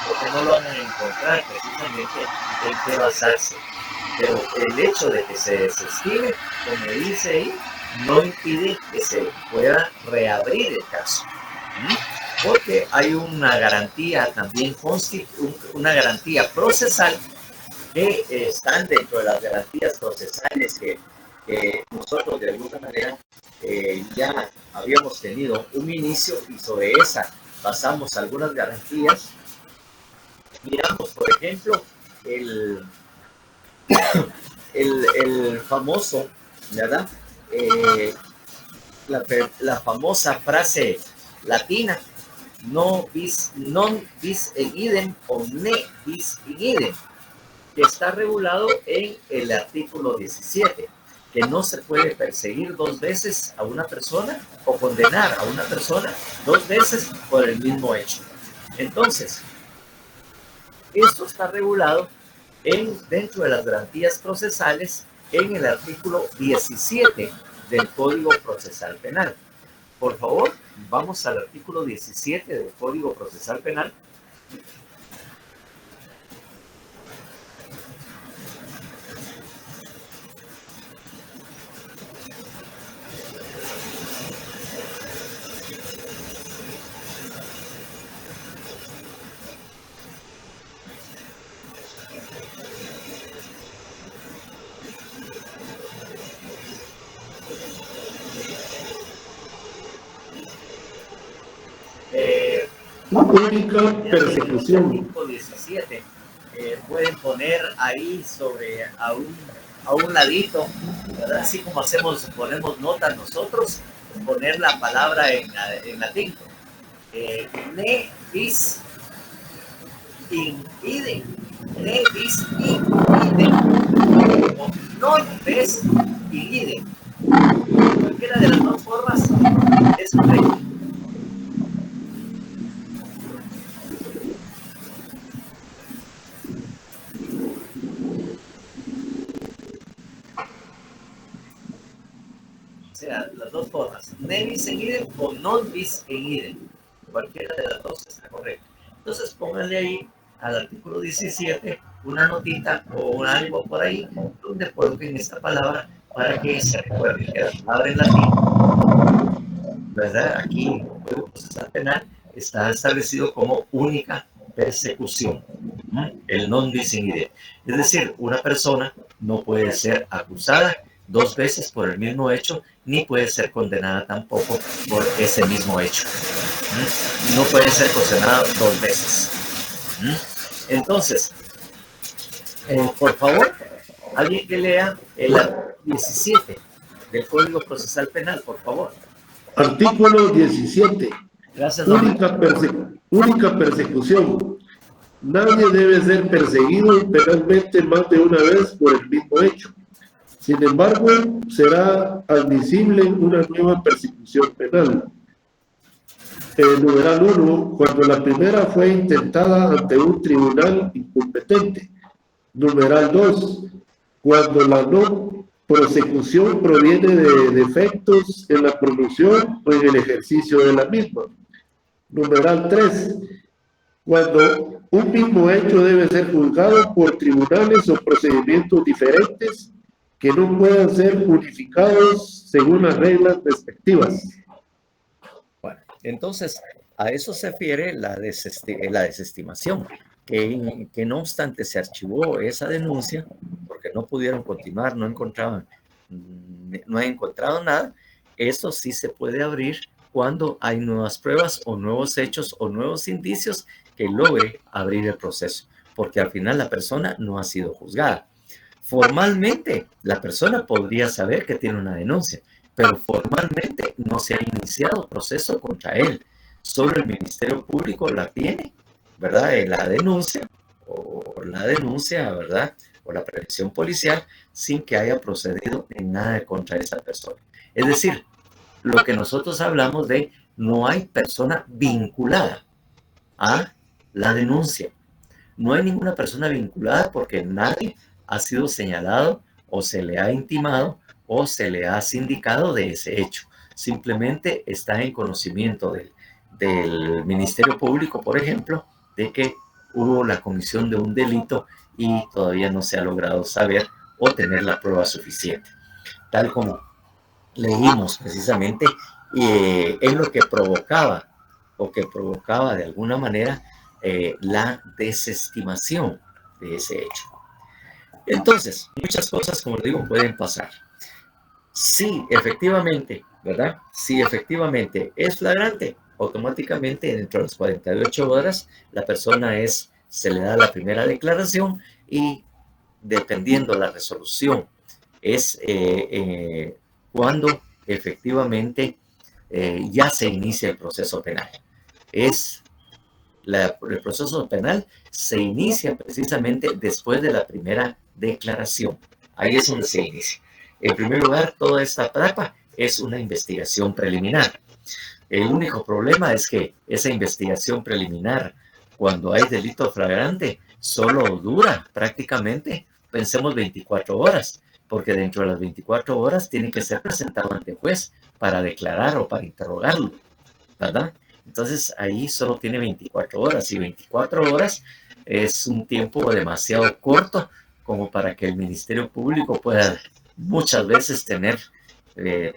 porque no lo van a encontrar precisamente en qué basarse. Pero el hecho de que se desestime, como dice ahí, no impide que se pueda reabrir el caso, porque hay una garantía también una garantía procesal que están dentro de las garantías procesales que nosotros de alguna manera ya habíamos tenido un inicio y sobre esa basamos algunas garantías. Miramos, por ejemplo, el famoso, ¿verdad? La famosa frase latina, non bis in idem o ne bis in idem, que está regulado en el artículo 17, que no se puede perseguir 2 veces a una persona o condenar a una persona 2 veces por el mismo hecho. Entonces, esto está regulado dentro de las garantías procesales en el artículo 17 del Código Procesal Penal. Por favor, vamos al artículo 17 del Código Procesal Penal. Única persecución. 17, pueden poner ahí sobre a un ladito, ¿verdad? Así como ponemos notas nosotros, poner la palabra en latín. Ne bis in idem, ne bis in idem, o non bis in idem. Cualquiera de las 2 formas es correcto. Las 2 formas, ne bis in idem o non bis in idem, cualquiera de las 2 está correcto. Entonces pónganle ahí al artículo 17 una notita o algo por ahí donde coloquen esta palabra para que se recuerde que la palabra en latín, ¿verdad? Aquí en el Código Procesal Penal está establecido como única persecución, el non bis in idem. Es decir, una persona no puede ser acusada 2 veces por el mismo hecho, ni puede ser condenada tampoco por ese mismo hecho. No puede ser condenada 2 veces. Entonces, por favor, alguien que lea el 17 del Código Procesal Penal, por favor. Artículo 17. Gracias, Única persecución. Nadie debe ser perseguido penalmente más de una vez por el mismo hecho. Sin embargo, será admisible una nueva persecución penal. Numeral 1, cuando la primera fue intentada ante un tribunal incompetente. Numeral 2, cuando la no prosecución proviene de defectos en la producción o en el ejercicio de la misma. Numeral 3, cuando un mismo hecho debe ser juzgado por tribunales o procedimientos diferentes que no puedan ser unificados según las reglas respectivas. Bueno, entonces a eso se refiere la desestimación, que no obstante se archivó esa denuncia porque no pudieron continuar, no han encontrado nada. Eso sí se puede abrir cuando hay nuevas pruebas o nuevos hechos o nuevos indicios que logre abrir el proceso, porque al final la persona no ha sido juzgada. Formalmente, la persona podría saber que tiene una denuncia, pero formalmente no se ha iniciado proceso contra él. Solo el Ministerio Público la tiene, ¿verdad? La denuncia, ¿verdad? O la prevención policial, sin que haya procedido en nada contra esa persona. Es decir, lo que nosotros hablamos de no hay persona vinculada a la denuncia. No hay ninguna persona vinculada porque nadie ha sido señalado o se le ha intimado o se le ha sindicado de ese hecho. Simplemente está en conocimiento del Ministerio Público, por ejemplo, de que hubo la comisión de un delito y todavía no se ha logrado saber o tener la prueba suficiente. Tal como leímos precisamente en lo que provocaba de alguna manera la desestimación de ese hecho. Entonces, muchas cosas, como digo, pueden pasar. Si efectivamente, ¿verdad? Si efectivamente es flagrante, automáticamente dentro de las 48 horas la persona se le da la primera declaración y dependiendo la resolución es cuando efectivamente ya se inicia el proceso penal. El proceso penal se inicia precisamente después de la primera declaración. Ahí es donde se inicia. En primer lugar, toda esta etapa es una investigación preliminar. El único problema es que esa investigación preliminar, cuando hay delito flagrante, solo dura prácticamente, pensemos, 24 horas, porque dentro de las 24 horas tiene que ser presentado ante juez para declarar o para interrogarlo, ¿verdad? Entonces ahí solo tiene 24 horas y 24 horas es un tiempo demasiado corto como para que el Ministerio Público pueda muchas veces tener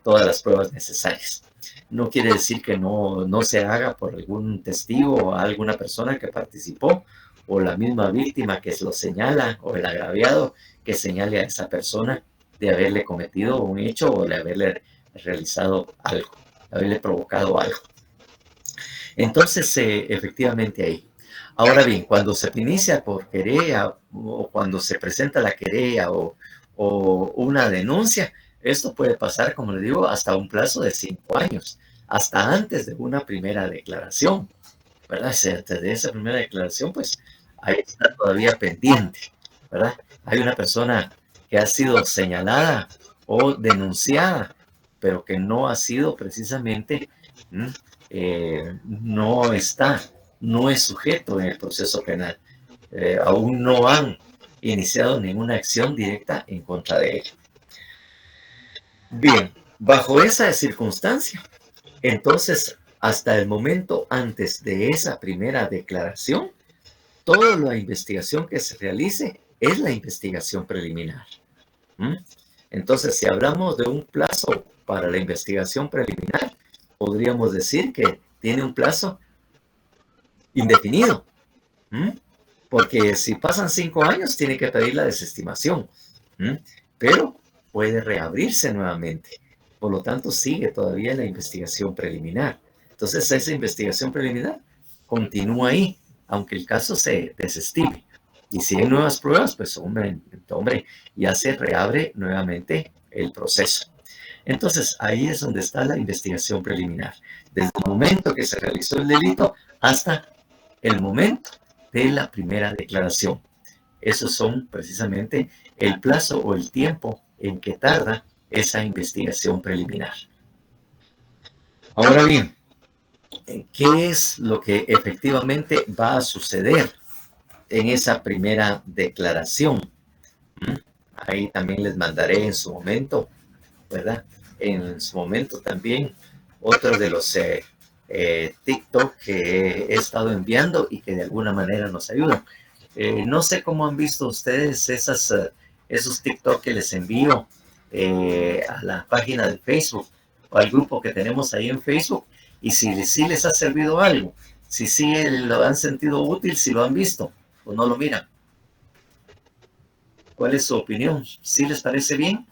todas las pruebas necesarias. No quiere decir que no se haga por algún testigo o alguna persona que participó o la misma víctima que lo señala o el agraviado que señale a esa persona de haberle cometido un hecho o de haberle realizado algo, haberle provocado algo. Entonces, efectivamente ahí. Ahora bien, cuando se inicia por querella o cuando se presenta la querella o una denuncia, esto puede pasar, como le digo, hasta un plazo de 5 años, hasta antes de una primera declaración, ¿verdad? Antes de esa primera declaración, pues ahí está todavía pendiente, ¿verdad? Hay una persona que ha sido señalada o denunciada, pero que no ha sido precisamente, no es sujeto en el proceso penal. Aún no han iniciado ninguna acción directa en contra de él. Bien, bajo esa circunstancia, entonces, hasta el momento antes de esa primera declaración, toda la investigación que se realice es la investigación preliminar. Entonces, si hablamos de un plazo para la investigación preliminar, podríamos decir que tiene un plazo indefinido. Porque si pasan 5 años, tiene que pedir la desestimación. Pero puede reabrirse nuevamente. Por lo tanto, sigue todavía la investigación preliminar. Entonces, esa investigación preliminar continúa ahí, aunque el caso se desestime. Y si hay nuevas pruebas, pues hombre, ya se reabre nuevamente el proceso. Entonces, ahí es donde está la investigación preliminar. Desde el momento que se realizó el delito hasta el momento de la primera declaración. Esos son precisamente el plazo o el tiempo en que tarda esa investigación preliminar. Ahora bien, ¿qué es lo que efectivamente va a suceder en esa primera declaración? Ahí también les mandaré en su momento, ¿verdad? En su momento también otro de los TikTok que he estado enviando y que de alguna manera nos ayudan. No sé cómo han visto ustedes esos TikTok que les envío a la página de Facebook o al grupo que tenemos ahí en Facebook, y si sí les ha servido algo, si sí lo han sentido útil, si lo han visto o no lo miran. ¿Cuál es su opinión? ¿Sí les parece bien?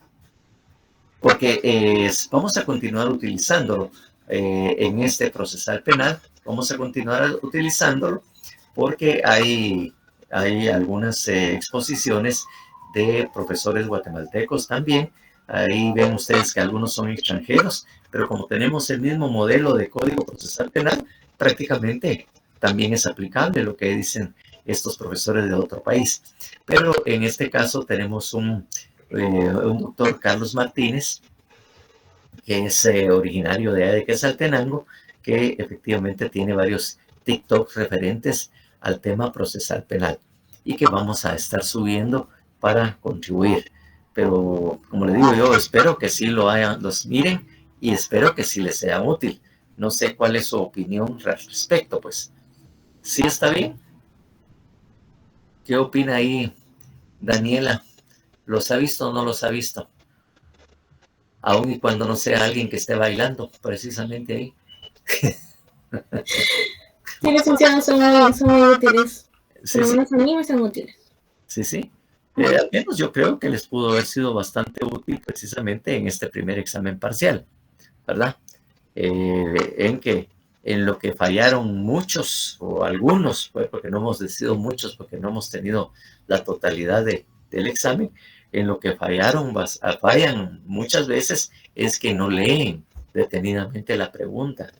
Porque vamos a continuar utilizándolo en este procesal penal, vamos a continuar utilizándolo porque hay algunas exposiciones de profesores guatemaltecos también. Ahí ven ustedes que algunos son extranjeros, pero como tenemos el mismo modelo de código procesal penal, prácticamente también es aplicable lo que dicen estos profesores de otro país. Pero en este caso tenemos un doctor Carlos Martínez, que es originario de Quetzaltenango, que efectivamente tiene varios TikToks referentes al tema procesal penal y que vamos a estar subiendo para contribuir. Pero como le digo yo, espero que sí los miren y espero que sí les sea útil. No sé cuál es su opinión al respecto, pues. ¿Sí está bien? ¿Qué opina ahí Daniela? ¿Los ha visto o no los ha visto? Aún y cuando no sea alguien que esté bailando, precisamente ahí. Sí, licenciado, son muy útiles. Sí, Por lo menos a mí me son útiles. Sí, sí. Al menos yo creo que les pudo haber sido bastante útil precisamente en este primer examen parcial, ¿verdad? En lo que fallaron muchos o algunos, pues, porque no hemos decidido muchos, porque no hemos tenido la totalidad del examen, en lo que fallan muchas veces es que no leen detenidamente la pregunta,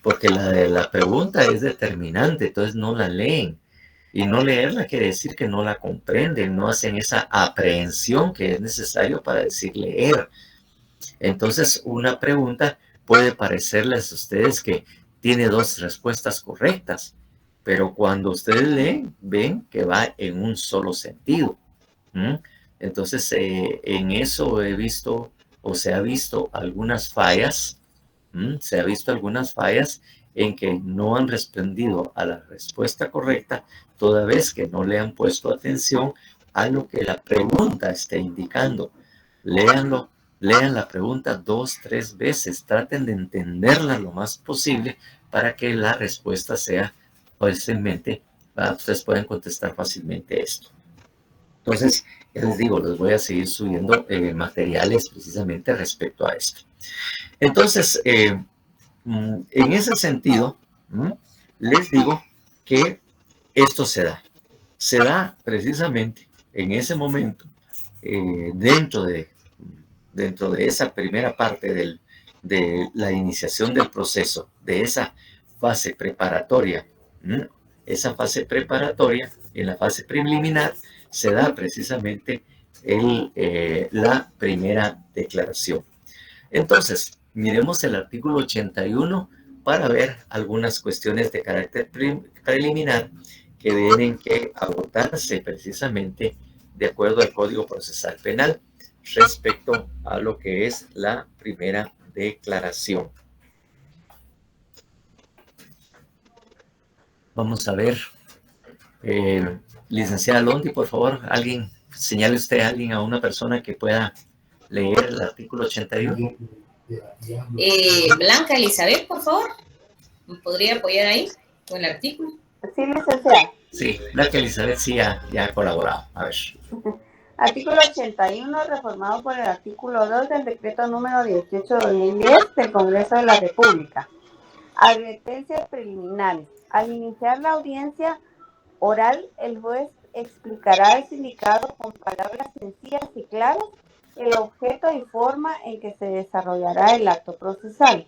porque la pregunta es determinante, entonces no la leen. Y no leerla quiere decir que no la comprenden, no hacen esa aprehensión que es necesario para decir leer. Entonces, una pregunta puede parecerles a ustedes que tiene dos respuestas correctas, pero cuando ustedes leen, ven que va en un solo sentido. Entonces, en eso he visto o se ha visto algunas fallas, se ha visto algunas fallas en que no han respondido a la respuesta correcta, toda vez que no le han puesto atención a lo que la pregunta está indicando. Lean la pregunta 2, 3 veces, traten de entenderla lo más posible para que la respuesta sea fácilmente, ustedes pueden contestar fácilmente esto. Entonces, les digo, les voy a seguir subiendo materiales precisamente respecto a esto. Entonces, en ese sentido, les digo que esto se da precisamente en ese momento, dentro de esa primera parte de la iniciación del proceso, de esa fase preparatoria. Esa fase preparatoria, en la fase preliminar, se da precisamente la primera declaración. Entonces, miremos el artículo 81 para ver algunas cuestiones de carácter preliminar que tienen que abordarse precisamente de acuerdo al Código Procesal Penal respecto a lo que es la primera declaración. Vamos a ver. Licenciada Londi, por favor, señale usted a una persona que pueda leer el artículo 81. Blanca Elizabeth, por favor. ¿Me podría apoyar ahí con el artículo? Sí, licenciada. Sí, Blanca Elizabeth sí ya ha colaborado. A ver. Artículo 81, reformado por el artículo 2 del decreto número 18/2010 del Congreso de la República. Advertencias preliminares. Al iniciar la audiencia oral, el juez explicará al sindicado con palabras sencillas y claras el objeto y forma en que se desarrollará el acto procesal.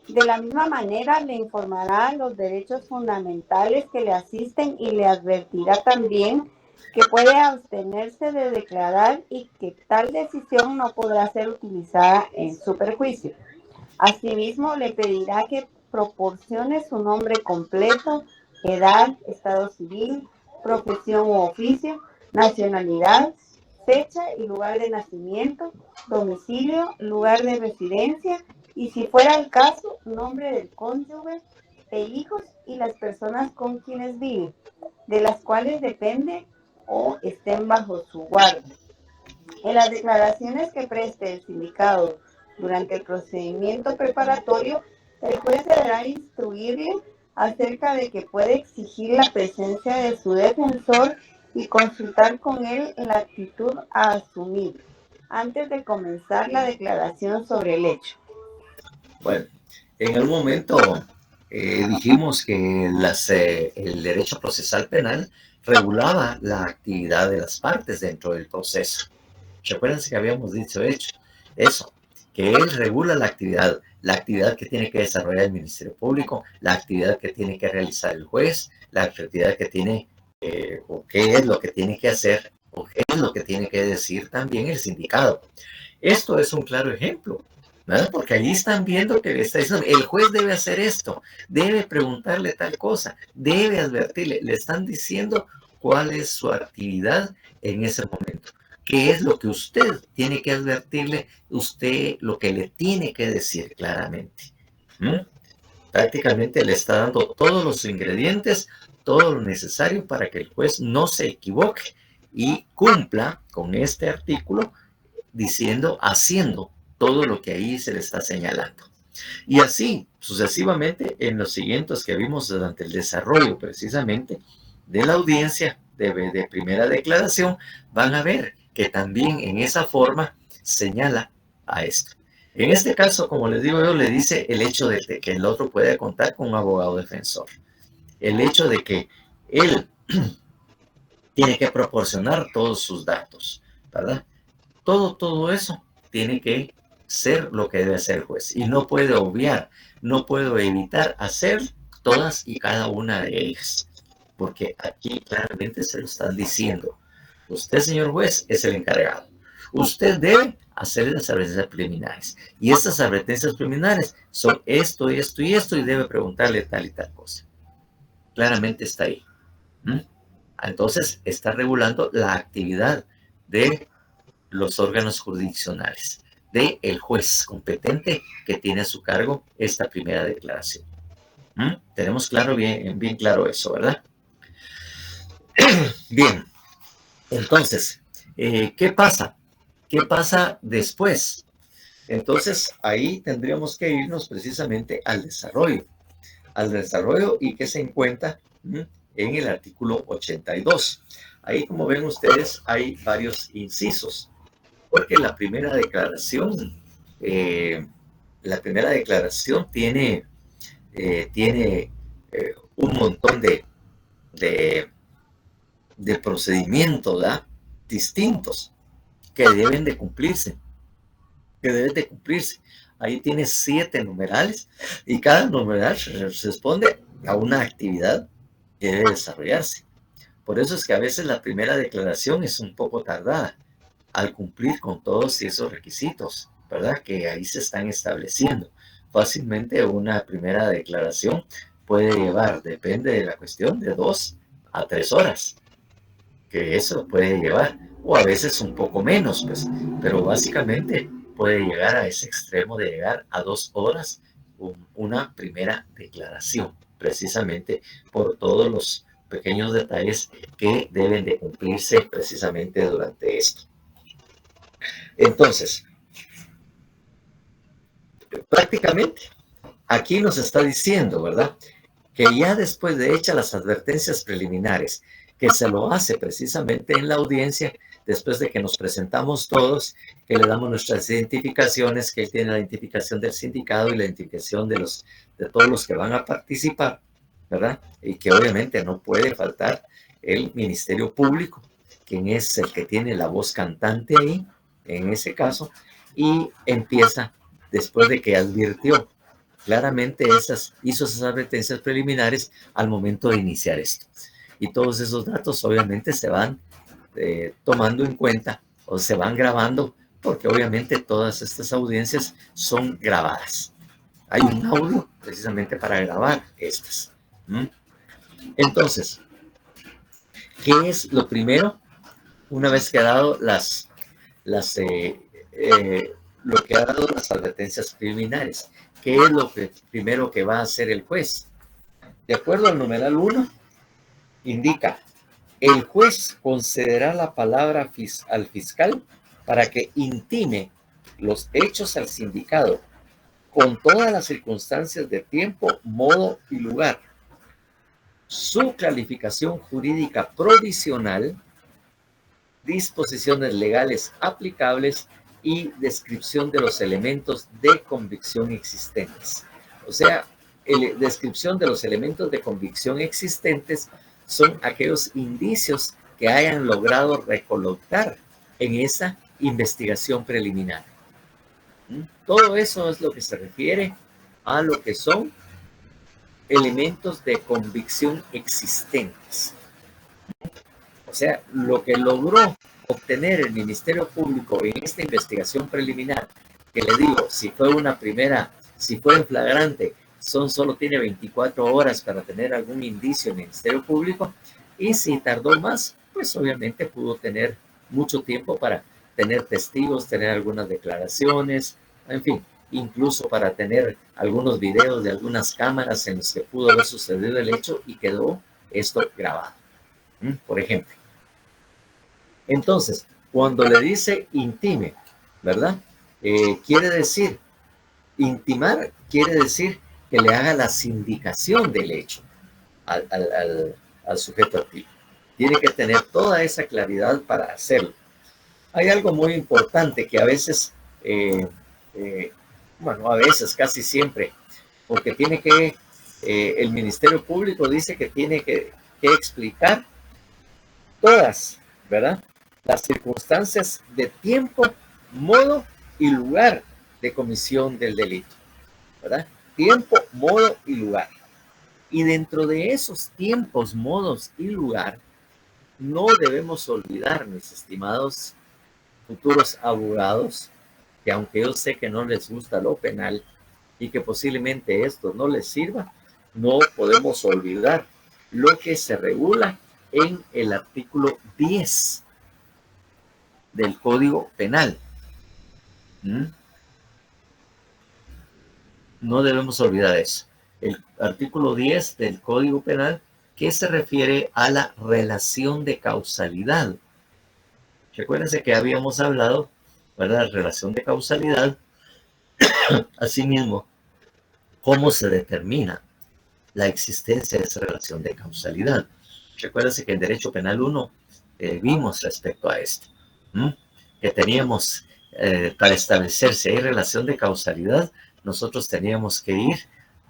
De la misma manera, le informará los derechos fundamentales que le asisten y le advertirá también que puede abstenerse de declarar y que tal decisión no podrá ser utilizada en su perjuicio. Asimismo, le pedirá que proporcione su nombre completo, edad, estado civil, profesión u oficio, nacionalidad, fecha y lugar de nacimiento, domicilio, lugar de residencia y, si fuera el caso, nombre del cónyuge e hijos y las personas con quienes vive, de las cuales depende o estén bajo su guarda. En las declaraciones que preste el sindicado durante el procedimiento preparatorio, el juez deberá instruirle acerca de que puede exigir la presencia de su defensor y consultar con él en la actitud a asumir antes de comenzar la declaración sobre el hecho. Bueno, en algún momento dijimos que el derecho procesal penal regulaba la actividad de las partes dentro del proceso. ¿Recuerdan que habíamos dicho eso? Que él regula la actividad que tiene que desarrollar el Ministerio Público, la actividad que tiene que realizar el juez, la actividad que tiene, o qué es lo que tiene que hacer, o qué es lo que tiene que decir también el sindicado. Esto es un claro ejemplo, ¿verdad? Porque ahí están viendo que le está diciendo, el juez debe hacer esto, debe preguntarle tal cosa, debe advertirle, le están diciendo cuál es su actividad en ese momento. ¿Qué es lo que usted tiene que advertirle? Usted lo que le tiene que decir claramente. Prácticamente le está dando todos los ingredientes, todo lo necesario para que el juez no se equivoque y cumpla con este artículo haciendo todo lo que ahí se le está señalando. Y así, sucesivamente, en los siguientes que vimos durante el desarrollo precisamente de la audiencia de primera declaración, van a ver que también en esa forma señala a esto. En este caso, como les digo yo, le dice el hecho de que el otro puede contar con un abogado defensor. El hecho de que él tiene que proporcionar todos sus datos, ¿verdad? Todo eso tiene que ser lo que debe hacer el juez. Y no puede obviar, no puedo evitar hacer todas y cada una de ellas. Porque aquí claramente se lo están diciendo. Usted, señor juez, es el encargado. Usted debe hacer las advertencias preliminares. Y estas advertencias preliminares son esto, esto y esto, y debe preguntarle tal y tal cosa. Claramente está ahí. Entonces, está regulando la actividad de los órganos jurisdiccionales, del juez competente que tiene a su cargo esta primera declaración. Tenemos bien claro eso, ¿verdad? Bien. Entonces, ¿qué pasa? ¿Qué pasa después? Entonces, ahí tendríamos que irnos precisamente al desarrollo y que se encuentra en el artículo 82. Ahí, como ven ustedes, hay varios incisos, porque la primera declaración tiene un montón de procedimientos, ¿verdad?, distintos que deben de cumplirse. Ahí tiene 7 numerales y cada numeral responde a una actividad que debe desarrollarse. Por eso es que a veces la primera declaración es un poco tardada al cumplir con todos esos requisitos, ¿verdad?, que ahí se están estableciendo. Fácilmente una primera declaración puede llevar, depende de la cuestión, de 2 a 3 horas. Que eso puede llevar, o a veces un poco menos, pues, pero básicamente puede llegar a ese extremo de llegar a 2 horas una primera declaración, precisamente por todos los pequeños detalles que deben de cumplirse precisamente durante esto. Entonces, prácticamente aquí nos está diciendo, ¿verdad?, que ya después de hechas las advertencias preliminares, que se lo hace precisamente en la audiencia, después de que nos presentamos todos, que le damos nuestras identificaciones, que él tiene la identificación del sindicado y la identificación de todos los que van a participar, ¿verdad? Y que obviamente no puede faltar el Ministerio Público, quien es el que tiene la voz cantante ahí, en ese caso, y empieza, después de que advirtió claramente hizo esas advertencias preliminares al momento de iniciar esto. Y todos esos datos obviamente se van tomando en cuenta o se van grabando, porque obviamente todas estas audiencias son grabadas. Hay un audio precisamente para grabar estas. Entonces, ¿qué es lo primero? Una vez que ha dado lo que ha dado las advertencias preliminares, ¿qué es lo primero que va a hacer el juez? De acuerdo al numeral 1, indica: el juez concederá la palabra al fiscal para que intime los hechos al sindicado con todas las circunstancias de tiempo, modo y lugar, su calificación jurídica provisional, disposiciones legales aplicables y descripción de los elementos de convicción existentes. O sea, descripción de los elementos de convicción existentes son aquellos indicios que hayan logrado recolectar en esa investigación preliminar. Todo eso es lo que se refiere a lo que son elementos de convicción existentes. O sea, lo que logró obtener el Ministerio Público en esta investigación preliminar, que le digo, si fue una primera, si fue en flagrante, solo tiene 24 horas para tener algún indicio en el Ministerio Público, y si tardó más, pues obviamente pudo tener mucho tiempo para tener testigos, tener algunas declaraciones, en fin, incluso para tener algunos videos de algunas cámaras en los que pudo haber sucedido el hecho y quedó esto grabado, por ejemplo. Entonces, cuando le dice intime, ¿verdad? Quiere decir, intimar quiere decir que le haga la sindicación del hecho al sujeto activo. Tiene que tener toda esa claridad para hacerlo. Hay algo muy importante que a veces, a veces, casi siempre, porque tiene que, el Ministerio Público dice que tiene que explicar todas, ¿verdad?, las circunstancias de tiempo, modo y lugar de comisión del delito, ¿verdad? Tiempo, modo y lugar. Y dentro de esos tiempos, modos y lugar, no debemos olvidar, mis estimados futuros abogados, que aunque yo sé que no les gusta lo penal y que posiblemente esto no les sirva, no podemos olvidar lo que se regula en el artículo 10 del Código Penal. No debemos olvidar eso. El artículo 10 del Código Penal, que se refiere a la relación de causalidad. Recuérdense que habíamos hablado, ¿verdad?, relación de causalidad. Asimismo, ¿cómo se determina la existencia de esa relación de causalidad? Recuérdense que en Derecho Penal 1 vimos respecto a esto, que teníamos, para establecer si hay relación de causalidad, nosotros teníamos que ir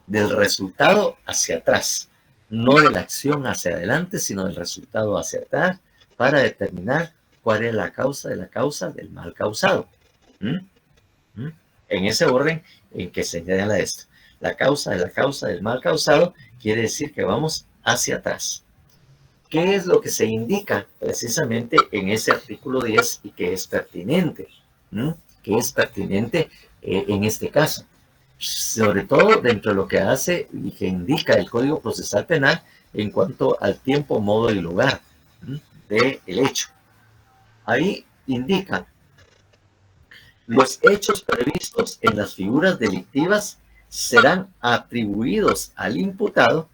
del resultado hacia atrás, no de la acción hacia adelante, sino del resultado hacia atrás, para determinar cuál es la causa de la causa del mal causado. En ese orden en que se señala esto. La causa de la causa del mal causado quiere decir que vamos hacia atrás. ¿Qué es lo que se indica precisamente en ese artículo 10 y que es pertinente? ¿Qué es pertinente en este caso? Sobre todo dentro de lo que hace y que indica el Código Procesal Penal en cuanto al tiempo, modo y lugar del hecho. Ahí indica: los hechos previstos en las figuras delictivas serán atribuidos al imputado.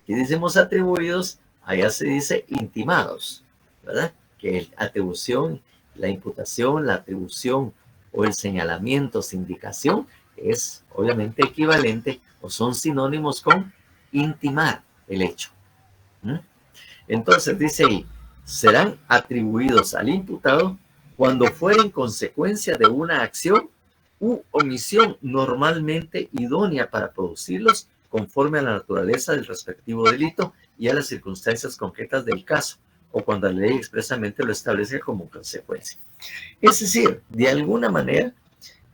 ¿Qué decimos atribuidos? Allá se dice intimados, ¿verdad? Que la atribución, la imputación, la atribución o el señalamiento, sindicación, es obviamente equivalente o son sinónimos con intimar el hecho. Entonces dice ahí, serán atribuidos al imputado cuando fueren consecuencia de una acción u omisión normalmente idónea para producirlos conforme a la naturaleza del respectivo delito y a las circunstancias concretas del caso, o cuando la ley expresamente lo establece como consecuencia. Es decir, de alguna manera,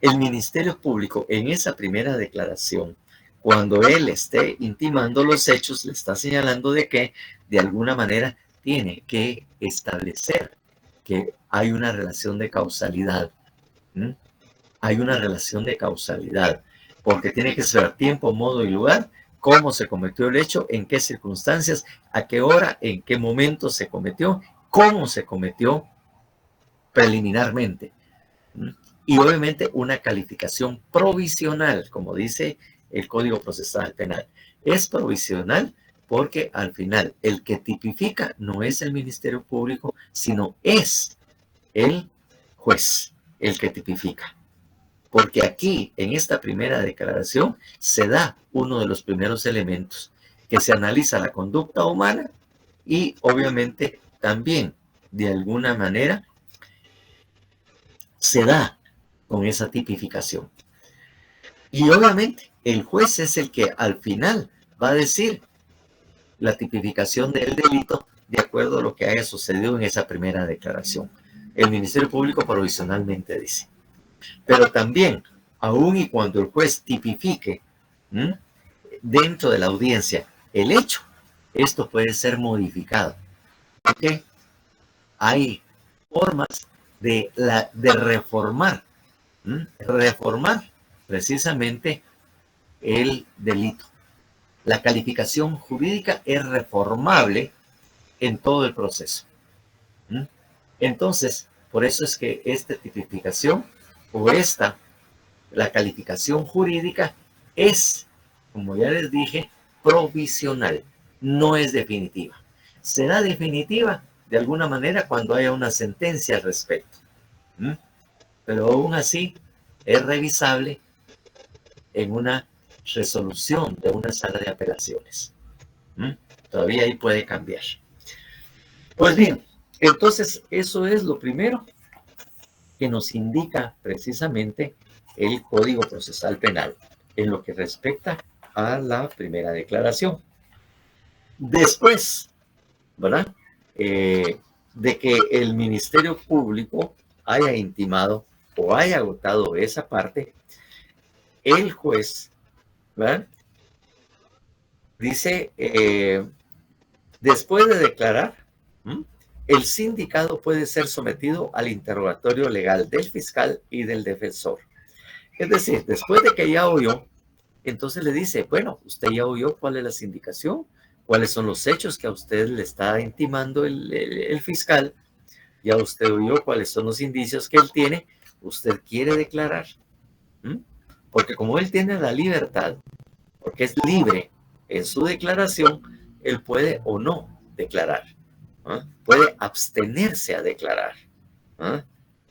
el Ministerio Público en esa primera declaración, cuando él esté intimando los hechos, le está señalando de que de alguna manera tiene que establecer que hay una relación de causalidad. Hay una relación de causalidad, porque tiene que ser tiempo, modo y lugar, cómo se cometió el hecho, en qué circunstancias, a qué hora, en qué momento se cometió, cómo se cometió preliminarmente. Y obviamente una calificación provisional, como dice el Código Procesal Penal. Es provisional porque al final el que tipifica no es el Ministerio Público, sino es el juez el que tipifica. Porque aquí, en esta primera declaración, se da uno de los primeros elementos, que se analiza la conducta humana y obviamente también, de alguna manera, se da con esa tipificación. Y obviamente, el juez es el que al final va a decir la tipificación del delito de acuerdo a lo que haya sucedido en esa primera declaración. El Ministerio Público provisionalmente dice. Pero también, aun y cuando el juez tipifique dentro de la audiencia el hecho, esto puede ser modificado. ¿Okay? Hay formas de reformar, reformar precisamente el delito. La calificación jurídica es reformable en todo el proceso. Entonces, por eso es que esta tipificación o la calificación jurídica es, como ya les dije, provisional, no es definitiva. Será definitiva de alguna manera cuando haya una sentencia al respecto. Pero aún así es revisable en una resolución de una sala de apelaciones. Todavía ahí puede cambiar. Pues bien, entonces eso es lo primero que nos indica precisamente el Código Procesal Penal en lo que respecta a la primera declaración. Después, ¿verdad? De que el Ministerio Público haya intimado o haya agotado esa parte, el juez, ¿verdad? Dice, después de declarar, el sindicado puede ser sometido al interrogatorio legal del fiscal y del defensor. Es decir, después de que ya oyó, entonces le dice, bueno, usted ya oyó cuál es la sindicación, cuáles son los hechos que a usted le está intimando el fiscal, ya usted oyó cuáles son los indicios que él tiene, usted quiere declarar. Porque como él tiene la libertad, porque es libre en su declaración, él puede o no declarar. Puede abstenerse a declarar.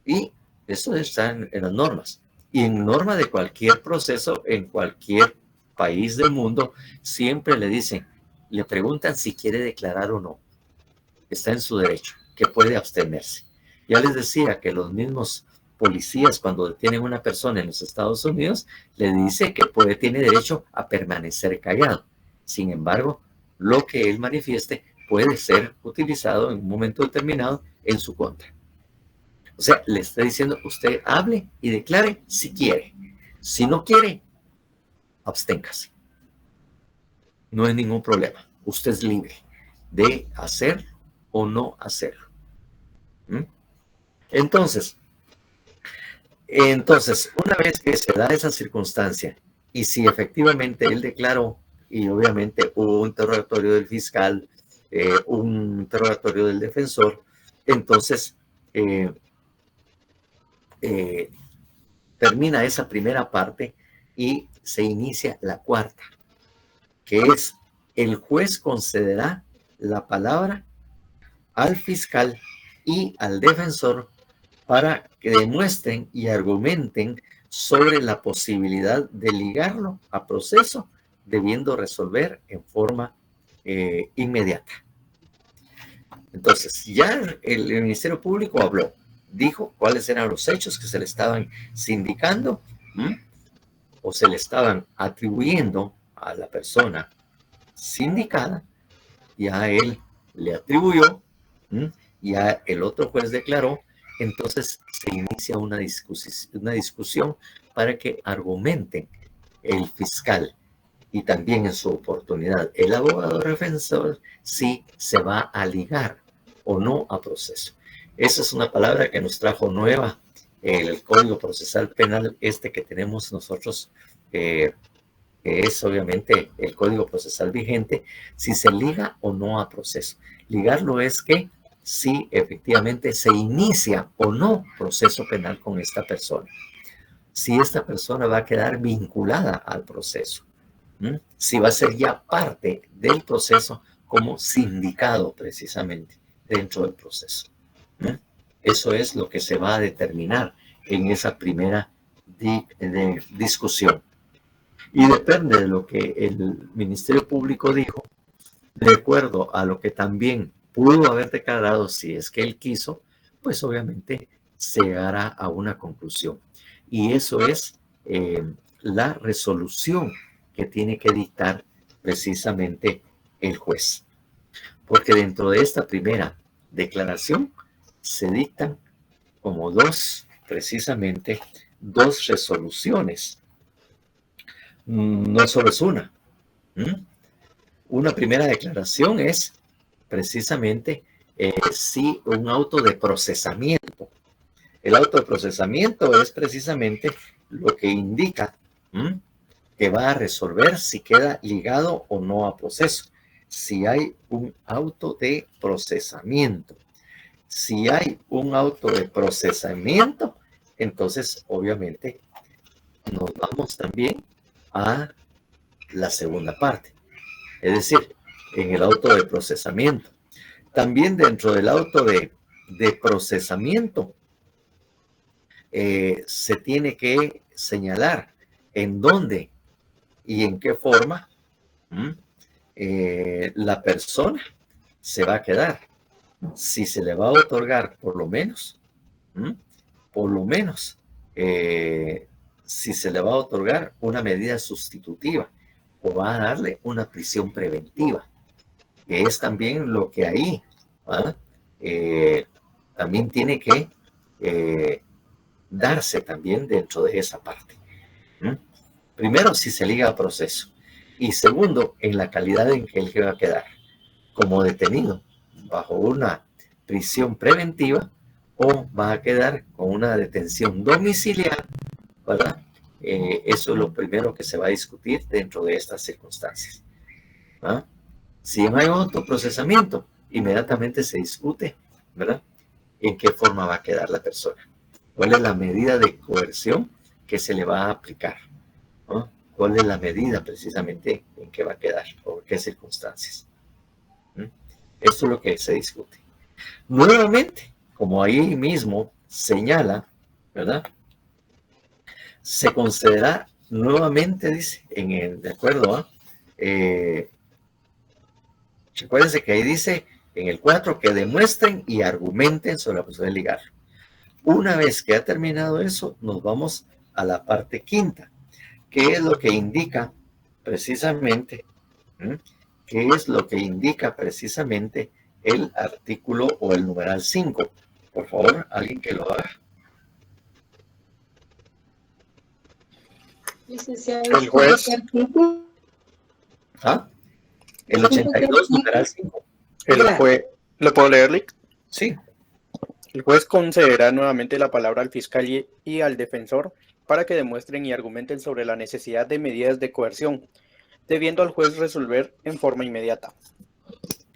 Y eso está en las normas. Y en norma de cualquier proceso, en cualquier país del mundo, siempre le dicen, le preguntan si quiere declarar o no. Está en su derecho, que puede abstenerse. Ya les decía que los mismos policías, cuando detienen a una persona en los Estados Unidos, le dice que tiene derecho a permanecer callado. Sin embargo, lo que él manifieste puede ser utilizado en un momento determinado en su contra. O sea, le está diciendo, usted hable y declare si quiere. Si no quiere, absténgase. No hay ningún problema. Usted es libre de hacer o no hacerlo. Entonces, una vez que se da esa circunstancia, y si efectivamente él declaró, y obviamente hubo un interrogatorio del fiscal, un interrogatorio del defensor, entonces termina esa primera parte y se inicia la cuarta, que es el juez concederá la palabra al fiscal y al defensor para que demuestren y argumenten sobre la posibilidad de ligarlo a proceso, debiendo resolver en forma inmediata. Entonces, ya el Ministerio Público habló, dijo cuáles eran los hechos que se le estaban sindicando o se le estaban atribuyendo a la persona sindicada, ya él le atribuyó, ya el otro juez declaró, entonces se inicia una discusión para que argumenten el fiscal y también en su oportunidad el abogado defensor si se va a ligar o no a proceso. Esa es una palabra que nos trajo nueva el Código Procesal Penal que tenemos nosotros, que es obviamente el Código Procesal vigente, si se liga o no a proceso. Ligarlo es que si efectivamente se inicia o no proceso penal con esta persona. Si esta persona va a quedar vinculada al proceso. Si va a ser ya parte del proceso como sindicado precisamente dentro del proceso. Eso es lo que se va a determinar en esa primera discusión. Y depende de lo que el Ministerio Público dijo, de acuerdo a lo que también pudo haber declarado, si es que él quiso, pues obviamente se llegará a una conclusión. Y eso es la resolución que tiene que dictar precisamente el juez. Porque dentro de esta primera declaración se dictan como precisamente dos resoluciones. No solo es una. Una primera declaración es precisamente sí un auto de procesamiento. El auto de procesamiento es precisamente lo que indica que va a resolver si queda ligado o no a proceso. Si hay un auto de procesamiento. Si hay un auto de procesamiento, entonces obviamente nos vamos también a la segunda parte. Es decir, en el auto de procesamiento. También dentro del auto de procesamiento se tiene que señalar en dónde y en qué forma la persona se va a quedar. Si se le va a otorgar por lo menos, si se le va a otorgar una medida sustitutiva o va a darle una prisión preventiva, que es también lo que ahí también tiene que darse también dentro de esa parte. Primero, si se liga a proceso. Y segundo, en la calidad en que él va a quedar como detenido bajo una prisión preventiva o va a quedar con una detención domiciliar, ¿verdad? Eso es lo primero que se va a discutir dentro de estas circunstancias. Si no hay autoprocesamiento, inmediatamente se discute, ¿verdad? En qué forma va a quedar la persona. ¿Cuál es la medida de coerción que se le va a aplicar? ¿Cuál es la medida precisamente en que va a quedar o qué circunstancias? Esto es lo que se discute. Nuevamente, como ahí mismo señala, ¿verdad? Se concederá nuevamente, dice, de acuerdo recuérdense que ahí dice en el 4 que demuestren y argumenten sobre la posibilidad de ligar. Una vez que ha terminado eso, nos vamos a la parte quinta, que es lo que indica precisamente, ¿qué es lo que indica precisamente el artículo o el numeral 5? Por favor, alguien que lo haga. El juez. El 82, numeral 5. El juez. ¿Lo puedo leer, Lick? Sí. El juez concederá nuevamente la palabra al fiscal y al defensor para que demuestren y argumenten sobre la necesidad de medidas de coerción, debiendo al juez resolver en forma inmediata.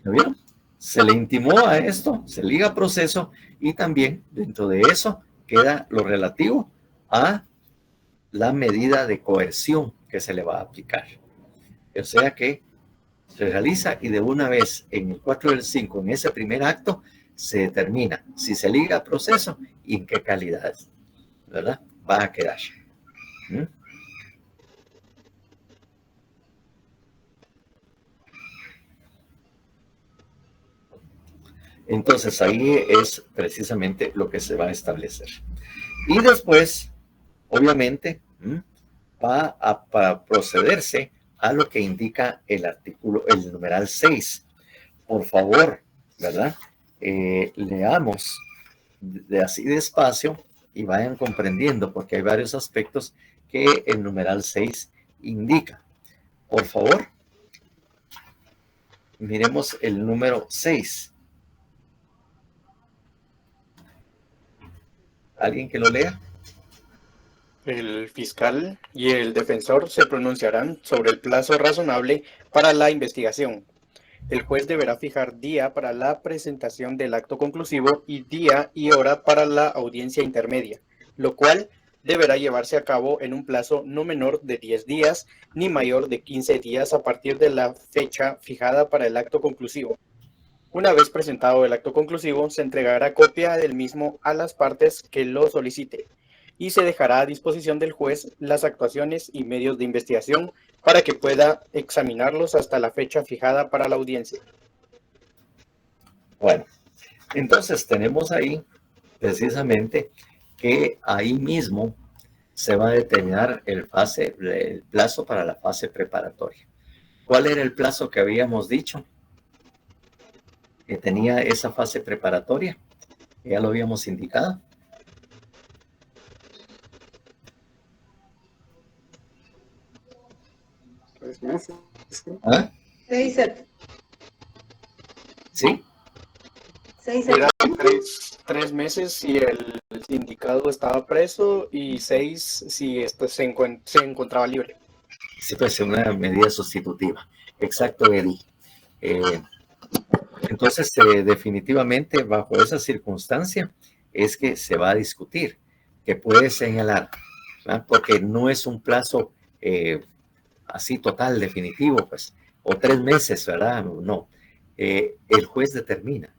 ¿Lo vieron? Se le intimó a esto, se liga a proceso y también dentro de eso queda lo relativo a la medida de coerción que se le va a aplicar. O sea que se realiza y de una vez en el 4 y el 5, en ese primer acto, se determina si se liga a proceso y en qué calidad, ¿verdad? Va a quedar. Entonces ahí es precisamente lo que se va a establecer. Y después, obviamente, va a procederse a lo que indica el artículo, el numeral 6. Por favor, ¿verdad? Leamos así despacio y vayan comprendiendo, porque hay varios aspectos que el numeral 6 indica. Por favor, miremos el número 6. ¿Alguien que lo lea? El fiscal y el defensor se pronunciarán sobre el plazo razonable para la investigación. El juez deberá fijar día para la presentación del acto conclusivo y día y hora para la audiencia intermedia, lo cual deberá llevarse a cabo en un plazo no menor de 10 días ni mayor de 15 días a partir de la fecha fijada para el acto conclusivo. Una vez presentado el acto conclusivo, se entregará copia del mismo a las partes que lo solicite y se dejará a disposición del juez las actuaciones y medios de investigación para que pueda examinarlos hasta la fecha fijada para la audiencia. Bueno, entonces tenemos ahí precisamente que ahí mismo se va a determinar el plazo para la fase preparatoria. ¿Cuál era el plazo que habíamos dicho que tenía esa fase preparatoria? Ya lo habíamos indicado. ¿Ah? 6 semanas. ¿Sí? 6 Era semanas. 3 meses si el indicado estaba preso y 6 si se encontraba libre. Sí, pues una medida sustitutiva. Exacto, Eddie. Entonces, definitivamente, bajo esa circunstancia, es que se va a discutir, que puede señalar, ¿verdad? Porque no es un plazo así total, definitivo, pues, o 3 meses, ¿verdad? No. El juez determina.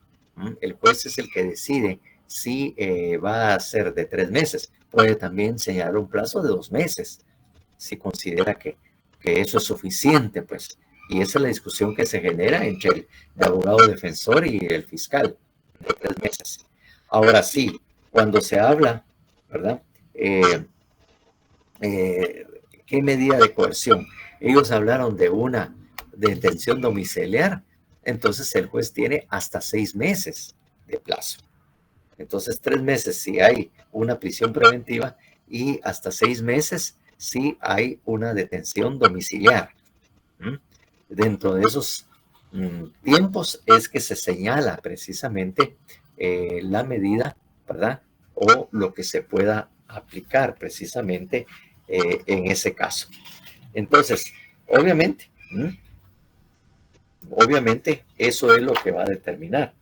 El juez es el que decide si va a ser de 3 meses. Puede también señalar un plazo de 2 meses, si considera que eso es suficiente, pues. Y esa es la discusión que se genera entre el abogado defensor y el fiscal, de 3 meses. Ahora sí, cuando se habla, ¿verdad? ¿Qué medida de coerción? Ellos hablaron de una detención domiciliar, entonces el juez tiene hasta 6 meses de plazo. Entonces 3 meses si hay una prisión preventiva y hasta 6 meses si hay una detención domiciliar. Dentro de esos tiempos es que se señala precisamente la medida, ¿verdad? O lo que se pueda aplicar precisamente en ese caso. Entonces, obviamente eso es lo que va a determinar.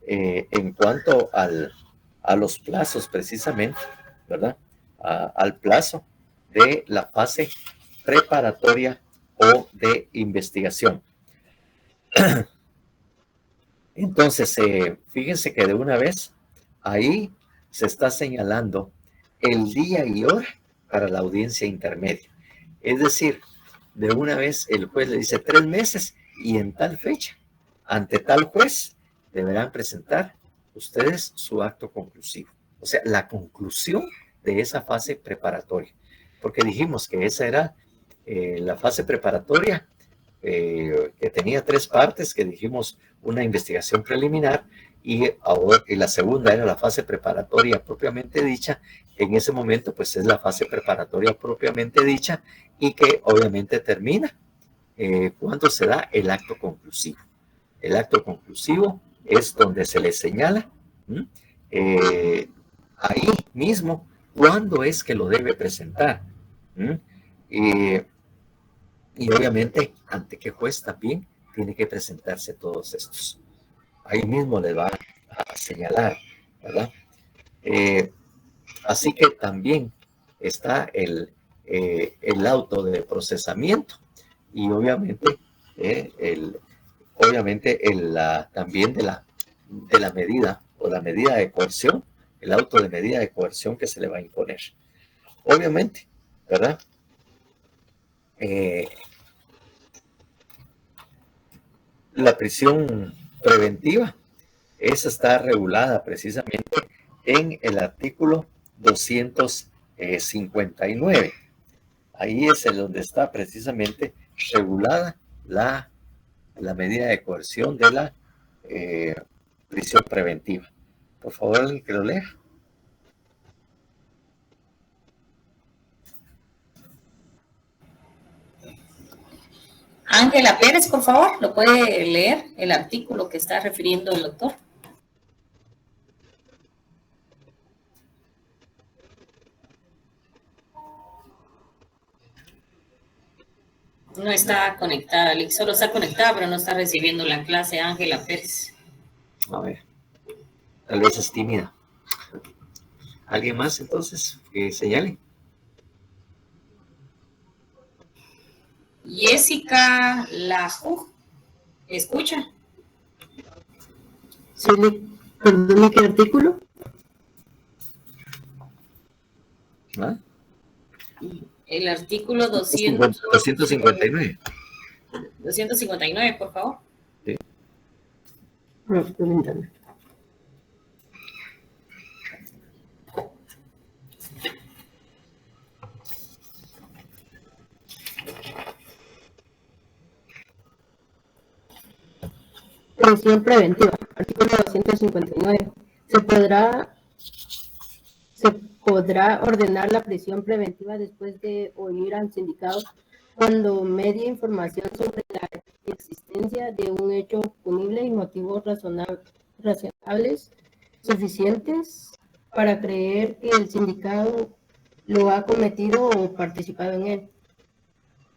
En cuanto a los plazos precisamente, ¿verdad? Al plazo de la fase preparatoria o de investigación. Entonces, fíjense que de una vez ahí se está señalando el día y hora para la audiencia intermedia. Es decir, de una vez el juez le dice 3 meses y en tal fecha, ante tal juez, deberán presentar ustedes su acto conclusivo. O sea, la conclusión de esa fase preparatoria. Porque dijimos que esa era la fase preparatoria que tenía 3 partes, que dijimos una investigación preliminar y la segunda era la fase preparatoria propiamente dicha. En ese momento pues es la fase preparatoria propiamente dicha y que obviamente termina cuando se da el acto conclusivo. El acto conclusivo es donde se le señala ahí mismo cuándo es que lo debe presentar. Y obviamente, ante qué juez también tiene que presentarse todos estos. Ahí mismo le va a señalar, ¿verdad? Así que también está el auto de procesamiento y obviamente, también de la medida o la medida de coerción, el auto de medida de coerción que se le va a imponer. Obviamente, ¿verdad? La prisión preventiva, esa está regulada precisamente en el artículo 259. Ahí es en donde está precisamente regulada la medida de coerción de la prisión preventiva. Por favor, que lo lea. Ángela Pérez, por favor, ¿lo puede leer el artículo que está refiriendo el doctor? No está conectada, solo está conectada, pero no está recibiendo la clase Ángela Pérez. A ver, tal vez es tímida. ¿Alguien más entonces que señale? Jessica Laju, ¿escucha? Sí, perdón, ¿qué artículo? ¿Ah? El artículo 259. 259, por favor. Sí. Permítame. Prisión preventiva, artículo 259. Se podrá ordenar la prisión preventiva después de oír al sindicado cuando medie información sobre la existencia de un hecho punible y motivos razonables suficientes para creer que el sindicado lo ha cometido o participado en él.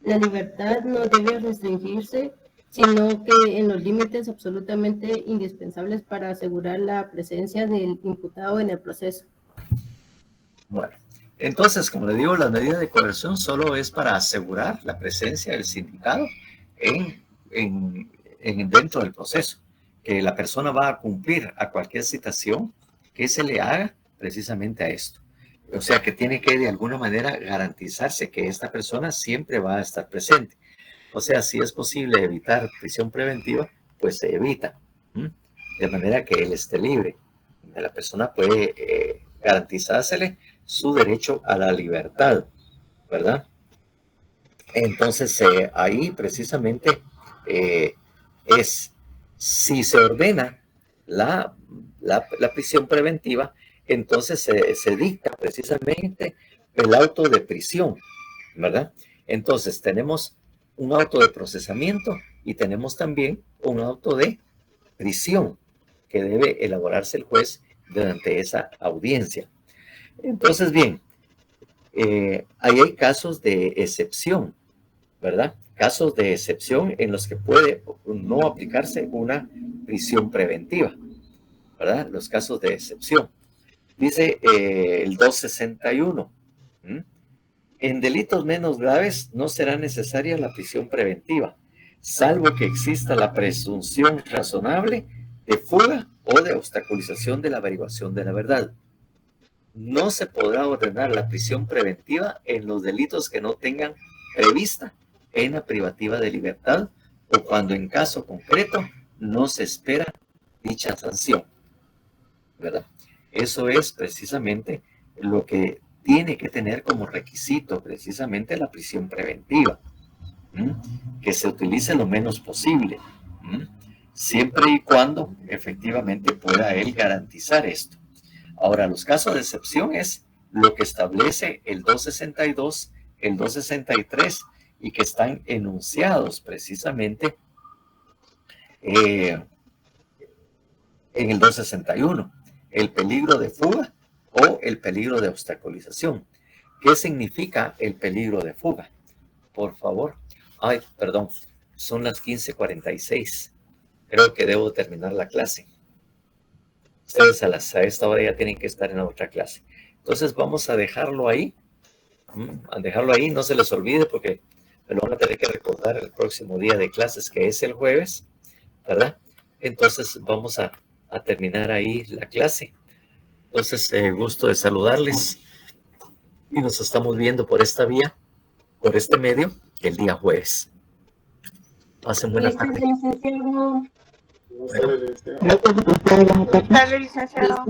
La libertad no debe restringirse, sino que en los límites absolutamente indispensables para asegurar la presencia del imputado en el proceso. Bueno, entonces, como le digo, la medida de coerción solo es para asegurar la presencia del sindicado dentro del proceso, que la persona va a cumplir a cualquier citación que se le haga precisamente a esto. O sea, que tiene que de alguna manera garantizarse que esta persona siempre va a estar presente. O sea, si es posible evitar prisión preventiva, pues se evita, de manera que él esté libre. La persona puede garantizársele su derecho a la libertad, ¿verdad? Entonces, ahí precisamente si se ordena la prisión preventiva, entonces se dicta precisamente el auto de prisión, ¿verdad? Entonces, tenemos un auto de procesamiento y tenemos también un auto de prisión que debe elaborarse el juez durante esa audiencia. Entonces, bien, ahí hay casos de excepción, ¿verdad? Casos de excepción en los que puede no aplicarse una prisión preventiva, ¿verdad? Los casos de excepción. Dice el 261. En delitos menos graves no será necesaria la prisión preventiva, salvo que exista la presunción razonable de fuga o de obstaculización de la averiguación de la verdad. No se podrá ordenar la prisión preventiva en los delitos que no tengan prevista pena privativa de libertad o cuando en caso concreto no se espera dicha sanción, ¿verdad? Eso es precisamente lo que tiene que tener como requisito precisamente la prisión preventiva, que se utilice lo menos posible, siempre y cuando efectivamente pueda él garantizar esto. Ahora, los casos de excepción es lo que establece el 262, el 263 y que están enunciados precisamente en el 261, el peligro de fuga o el peligro de obstaculización. ¿Qué significa el peligro de fuga? Por favor. Ay, perdón, son las 15:46. Creo que debo terminar la clase. Ustedes a esta hora ya tienen que estar en la otra clase. Entonces vamos a dejarlo ahí. A dejarlo ahí, no se les olvide porque me lo van a tener que recordar el próximo día de clases, que es el jueves, ¿verdad? Entonces vamos a terminar ahí la clase. Entonces, gusto de saludarles y nos estamos viendo por esta vía, por este medio, el día jueves. Pasen buena tarde. Licenciado.